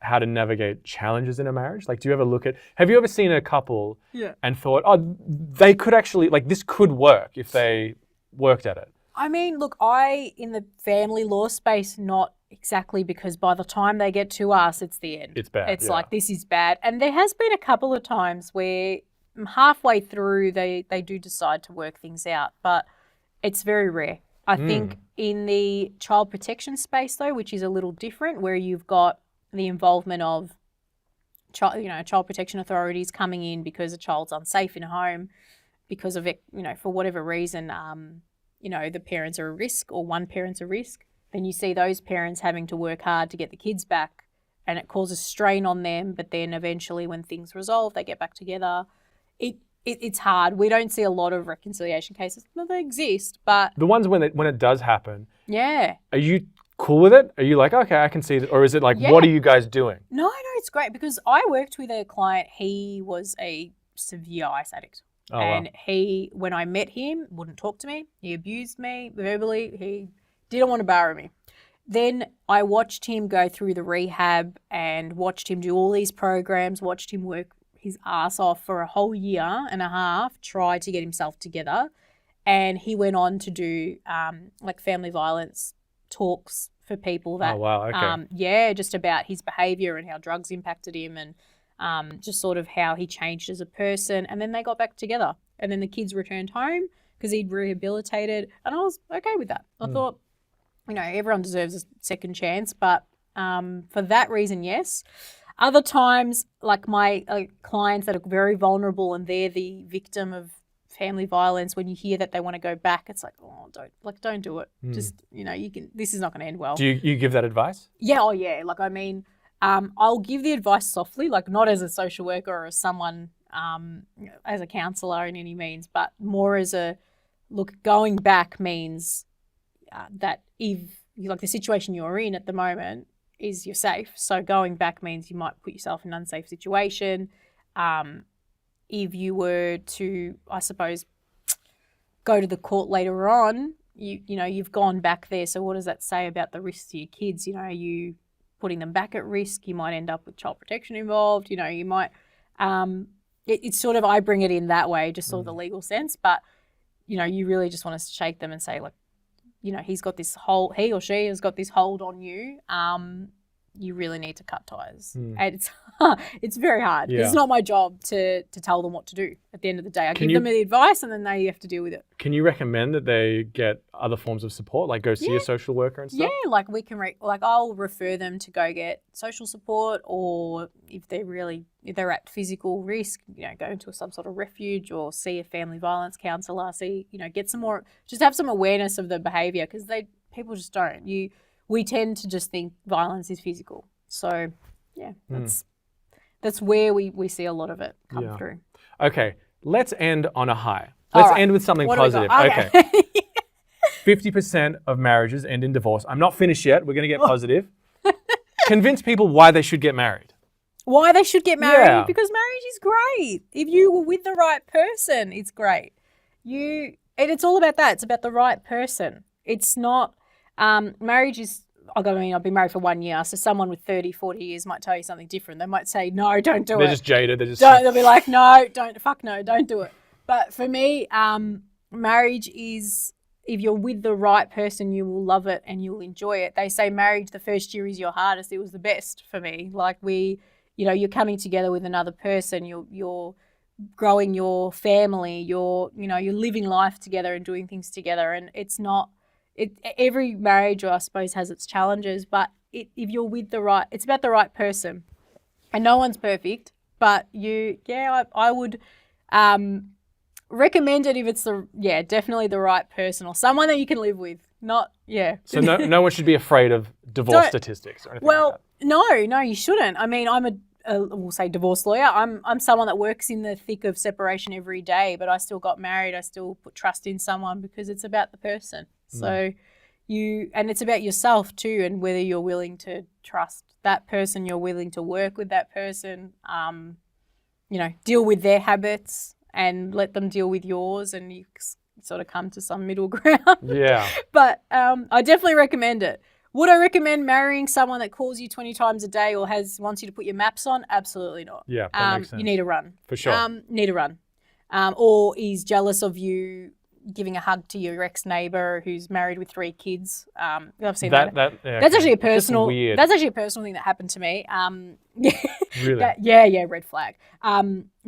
how to navigate challenges in a marriage? Like, have you ever seen a couple and thought, oh, they could actually, like, this could work if they worked at it? I mean, look, in the family law space, not exactly, because by the time they get to us, it's the end. It's bad. It's like, this is bad. And there has been a couple of times where halfway through they do decide to work things out, but it's very rare. I think in the child protection space, though, which is a little different, where you've got the involvement of child protection authorities coming in because a child's unsafe in a home because of it, for whatever reason, the parents are a risk or one parent's a risk, then you see those parents having to work hard to get the kids back, and it causes strain on them. But then eventually when things resolve, they get back together. It's hard. We don't see a lot of reconciliation cases. No, they exist, but The ones when it does happen, yeah. are you cool with it? Are you like, okay, I can see it? Or is it like, what are you guys doing? No, it's great, because I worked with a client. He was a severe ice addict. Oh, and wow. he, when I met him, wouldn't talk to me. He abused me verbally. He didn't want to borrow me. Then I watched him go through the rehab and watched him do all these programs, watched him work his ass off for a whole year and a half, try to get himself together. And he went on to do like family violence talks for people that, Oh, wow, okay. just about his behaviour and how drugs impacted him, and just sort of how he changed as a person. And then they got back together, and then the kids returned home because he'd rehabilitated, and I was okay with that. I thought, everyone deserves a second chance, but for that reason, yes. Other times, like my clients that are very vulnerable and they're the victim of family violence, when you hear that they want to go back, it's like, oh, don't do it. Just, this is not going to end well. Do you give that advice? Yeah, oh yeah. Like, I mean, I'll give the advice softly, like not as a social worker or as someone, as a counsellor in any means, but more as going back means that if, like the situation you're in at the moment is you're safe. So going back means you might put yourself in an unsafe situation. If you were to, I suppose, go to the court later on, you've gone back there. So what does that say about the risks to your kids? Are you putting them back at risk? You might end up with child protection involved. You might, it's sort of, I bring it in that way, just sort of the legal sense. But, you really just want to shake them and say, like, he or she has got this hold on you. You really need to cut ties. And it's very hard. Yeah. It's not my job to tell them what to do at the end of the day. I give them the advice, and then they have to deal with it. Can you recommend that they get other forms of support, like go see a social worker and stuff? Yeah, like we can, I'll refer them to go get social support, or if they're at physical risk, go into some sort of refuge or see a family violence counsellor, get some more, just have some awareness of the behaviour, because people just don't. We tend to just think violence is physical. So, yeah, that's where we see a lot of it come through. Okay, let's end on a high. Let's end with something positive. Okay. 50% of marriages end in divorce. I'm not finished yet. We're going to get positive. Convince people why they should get married. Why they should get married? Yeah. Because marriage is great. If you were with the right person, it's great. And it's all about that. It's about the right person. It's not... marriage is, I've been married for 1 year, so someone with 30, 40 years might tell you something different. They might say, no, don't do it. They're just jaded. They'll be like, no, don't do it. But for me, marriage is, if you're with the right person, you will love it and you'll enjoy it. They say marriage, the first year is your hardest. It was the best for me. Like you're coming together with another person, you're growing your family, you're living life together and doing things together. And it's not, every marriage, I suppose, has its challenges, but if you're with it's about the right person. And no one's perfect, but I would recommend it if it's definitely the right person or someone that you can live with. So no one should be afraid of divorce statistics or anything like that. No, you shouldn't. I mean, I'm we'll say divorce lawyer. I'm someone that works in the thick of separation every day, but I still got married. I still put trust in someone because it's about the person. So and it's about yourself too, and whether you're willing to trust that person, you're willing to work with that person, deal with their habits and let them deal with yours, and you sort of come to some middle ground. Yeah. But I definitely recommend it. Would I recommend marrying someone that calls you 20 times a day or wants you to put your maps on? Absolutely not. Yeah, that makes sense. You need to run. For sure. Need to run. Or is jealous of you giving a hug to your ex-neighbour who's married with 3 kids. I've seen that. Yeah, That's okay. actually a That's just personal. weird. That's actually a personal thing that happened to me. Yeah, Really? yeah, red flag.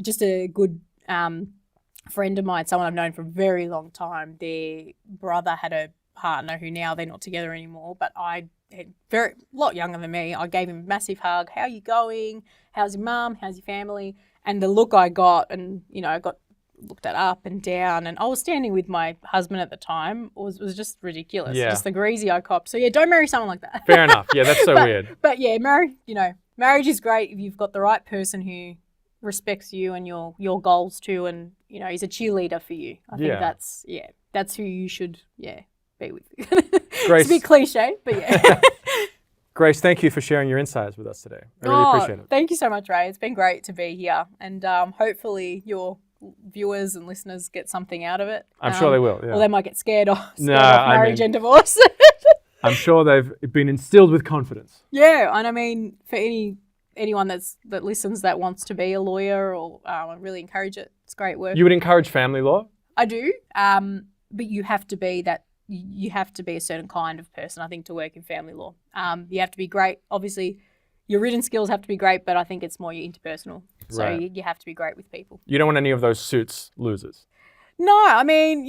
Just a good friend of mine, someone I've known for a very long time. Their brother had a partner who now they're not together anymore. But I had a lot younger than me. I gave him a massive hug. How are you going? How's your mum? How's your family? And the look I got, and I got looked at up and down, and I was standing with my husband at the time, was just ridiculous. Yeah. Just the greasy I copped. So yeah, don't marry someone like that. Fair enough. Yeah, that's so weird. But yeah, marriage is great if you've got the right person who respects you and your goals too, and is a cheerleader for you. I think that's who you should be with. Grace. It's a bit cliche, but yeah. Grace, thank you for sharing your insights with us today. I really appreciate it. Thank you so much, Ray. It's been great to be here, and hopefully your viewers and listeners get something out of it. I'm sure they will. Yeah. Or they might get scared off marriage and divorce. I'm sure they've been instilled with confidence. Yeah, and I mean, for anyone that listens that wants to be a lawyer, or I really encourage it. It's great work. You would encourage family law? I do, but you have to be that. You have to be a certain kind of person, I think, to work in family law. You have to be great. Obviously, your written skills have to be great, but I think it's more your interpersonal. So Right. you have to be great with people. You don't want any of those suits losers. No, I mean,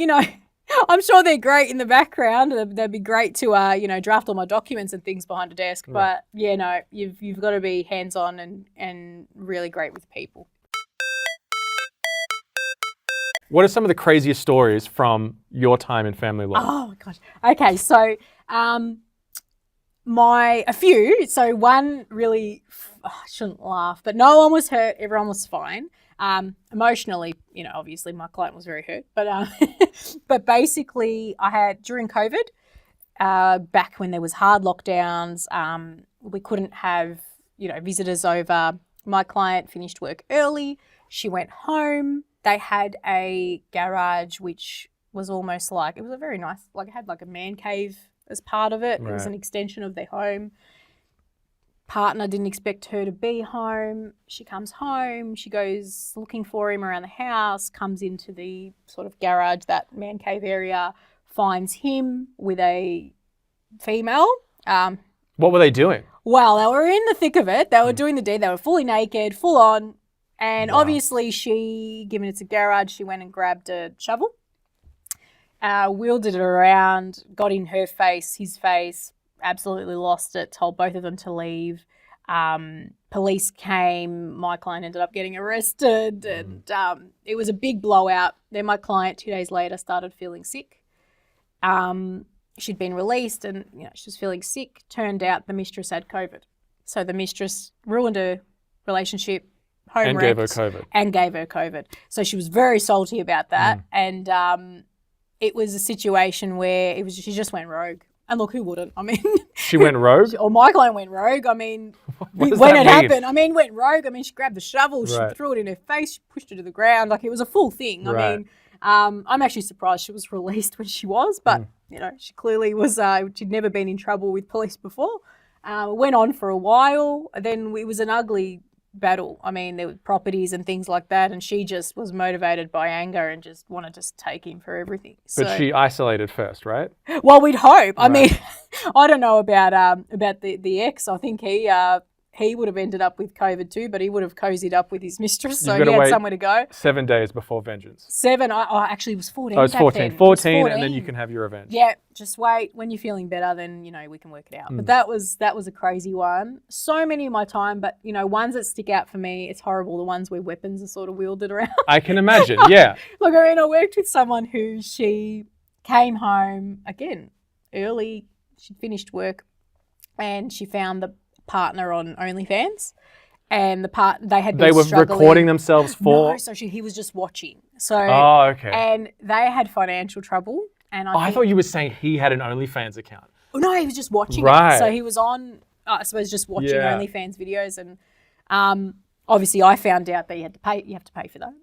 I'm sure they're great in the background. They'd be great to, draft all my documents and things behind a desk. Right. But yeah, no, you've got to be hands-on and really great with people. What are some of the craziest stories from your time in family law? Oh my gosh. Okay, so a few. So one really, I shouldn't laugh, but no one was hurt. Everyone was fine. Emotionally, obviously my client was very hurt. But but basically, I had during COVID, back when there was hard lockdowns, we couldn't have visitors over. My client finished work early. She went home. They had a garage which was almost like, it was a very nice, like it had like a man cave as part of it. Right. It was an extension of their home. Partner didn't expect her to be home. She comes home. She goes looking for him around the house, comes into the sort of garage, that man cave area, finds him with a female. What were they doing? Well, they were in the thick of it. They were doing the deed. They were fully naked, full on. And obviously given it's a garage, she went and grabbed a shovel, wheeled it around, got in her face, his face, absolutely lost it, told both of them to leave. Police came, my client ended up getting arrested, and it was a big blowout. Then my client 2 days later started feeling sick. She'd been released and she was feeling sick. Turned out the mistress had COVID. So the mistress ruined her relationship, and gave her COVID. So she was very salty about that. And it was a situation where she just went rogue. And look, who wouldn't? I mean, she went rogue? Or my client went rogue. I mean, when it happened, went rogue. I mean, she grabbed the shovel, she threw it in her face, she pushed her to the ground. Like, it was a full thing. I mean, I'm actually surprised she was released when she was, but she clearly was, she'd never been in trouble with police before. It went on for a while. Then it was an ugly battle. I mean, there were properties and things like that, and she just was motivated by anger and just wanted to take him for everything. But she isolated first, right? Well, we'd hope. I mean, I don't know about the ex. I think he would have ended up with COVID too, but he would have cozied up with his mistress, so he had somewhere to go. 7 days before vengeance. 7. Actually, it was 14. Oh, it's 14. 14, and then you can have your revenge. Yeah, just wait. When you're feeling better, then we can work it out. But that was a crazy one. So many in my time, but ones that stick out for me. It's horrible. The ones where weapons are sort of wielded around. I can imagine. Yeah. Look, I mean, I worked with someone who she came home again early. She'd finished work, and she found the partner on OnlyFans, and they were recording themselves for. No, so he was just watching. So okay. And they had financial trouble, and I thought you were saying he had an OnlyFans account. Oh no, he was just watching right. it. So he was on, I suppose, just watching OnlyFans videos, and obviously I found out that you have to pay for that.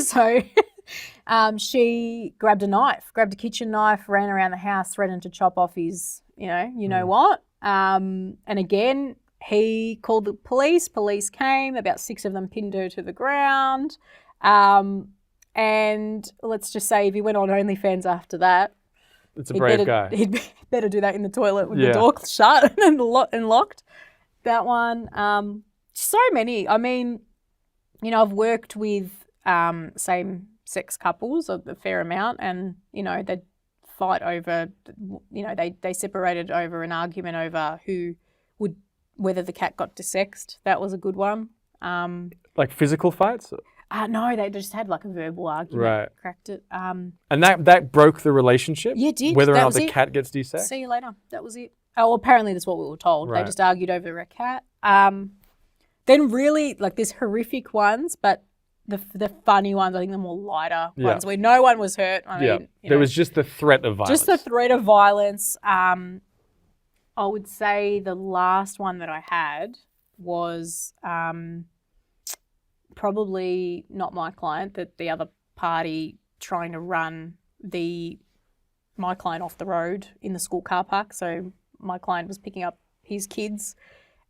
So she grabbed a kitchen knife, ran around the house, threatened to chop off his, what. And again, he called the police. Police came. About 6 of them pinned her to the ground. And let's just say if he went on OnlyFans after that, It's a brave guy. He'd better do that in the toilet with the door shut and locked. That one. So many. I mean, I've worked with same-sex couples a fair amount, and, they'd fight over, they separated over an argument over whether the cat got desexed. That was a good one. Like physical fights? No, they just had like a verbal argument. Right. Cracked it. And that broke the relationship? Yeah, it did. Whether or not the cat gets desexed? See you later. That was it. Oh, well, apparently that's what we were told. Right. They just argued over a cat. Then really, like, there's horrific ones, but the funny ones, I think the more lighter ones where no one was hurt. I mean, there was just the threat of violence. Just the threat of violence. I would say the last one that I had was probably not my client, that the other party trying to run my client off the road in the school car park. So my client was picking up his kids,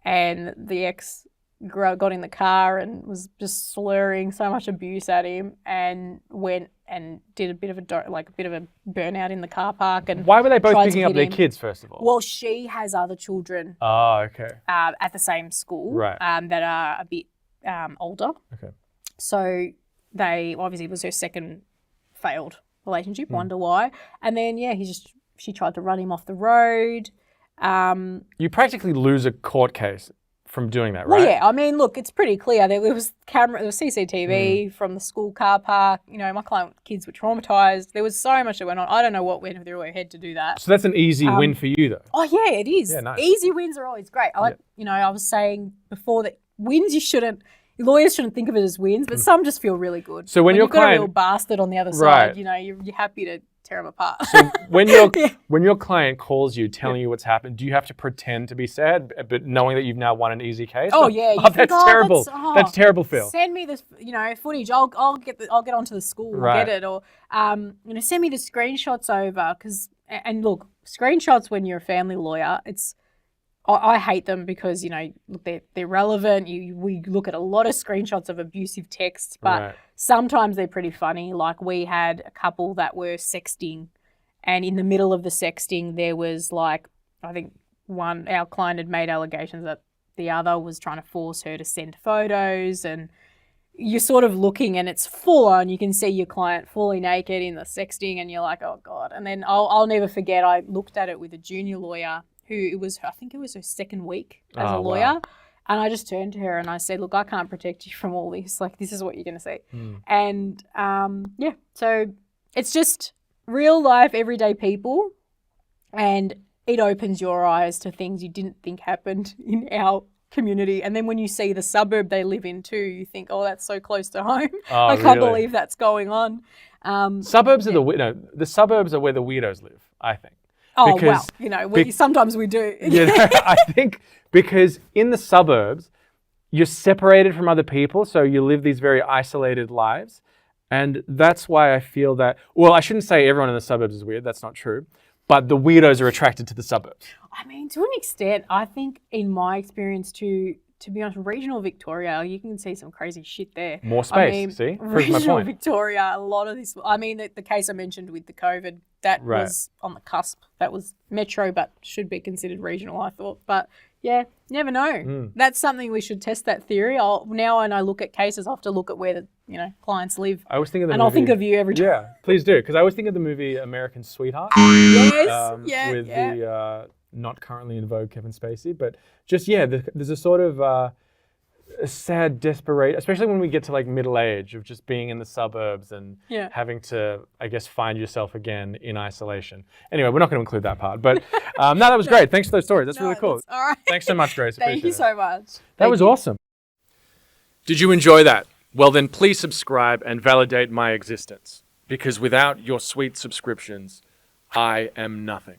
and the ex got in the car and was just slurring so much abuse at him, and went and did a bit of a burnout in the car park. And why were they both picking up their kids, first of all? Well, she has other children. Oh, okay. At the same school, right? That are a bit older. Okay. So they obviously, it was her second failed relationship. Wonder why? And then she tried to run him off the road. You practically lose a court case from doing that, right? Well, yeah. I mean, look, it's pretty clear. There was CCTV from the school car park. My client kids were traumatized. There was so much that went on. I don't know what went through her head to do that. So that's an easy win for you, though. Oh, yeah, it is. Yeah, nice. Easy wins are always great. I was saying before that wins lawyers shouldn't think of it as wins, but some just feel really good. So when you've got a real bastard on the other side, you're happy to tear them apart. So when your client calls you telling you what's happened, do you have to pretend to be sad, but knowing that you've now won an easy case? Oh yeah, that's terrible. That's terrible, Phil. Send me this, footage. I'll get onto the school. Right. Get it, or send me the screenshots over. And look, screenshots when you're a family lawyer, I hate them because, look, they're relevant. We look at a lot of screenshots of abusive texts, but sometimes they're pretty funny. Like, we had a couple that were sexting, and in the middle of the sexting, there was I think our client had made allegations that the other was trying to force her to send photos, and you're sort of looking and it's full on. You can see your client fully naked in the sexting, and you're like, oh God. And then I'll never forget, I looked at it with a junior lawyer I think it was her second week as a lawyer. Wow. And I just turned to her and I said, look, I can't protect you from all this. Like, this is what you're going to see. And so it's just real life, everyday people. And it opens your eyes to things you didn't think happened in our community. And then when you see the suburb they live in too, you think, oh, that's so close to home. I can't believe that's going on. Suburbs are the suburbs are where the weirdos live, I think. Oh, well, sometimes we do. I think because in the suburbs, you're separated from other people, so you live these very isolated lives. And that's why I feel that, well, I shouldn't say everyone in the suburbs is weird. That's not true. But the weirdos are attracted to the suburbs. I mean, to an extent, I think in my experience to be honest, regional Victoria, you can see some crazy shit there. More space, see? Proves regional my point. Victoria, a lot of this, I mean, the case I mentioned with the COVID, that was on the cusp. That was metro, but should be considered regional, I thought. But yeah, never know. That's something we should test, that theory. Now when I look at cases, I have to look at where the clients live. I always think of the movie, I'll think of you every time. Yeah, please do, because I always think of the movie American Sweetheart. Yes, with the not currently in vogue Kevin Spacey, but just there's a sort of a sad desperation, especially when we get to middle age, of just being in the suburbs and having to, I guess, find yourself again in isolation. Anyway, we're not going to include that part, but that was great. Thanks for those stories. That's really cool. All right. Thanks so much, Grace. Thank you so much. That was awesome. Did you enjoy that? Well, then please subscribe and validate my existence, because without your sweet subscriptions, I am nothing.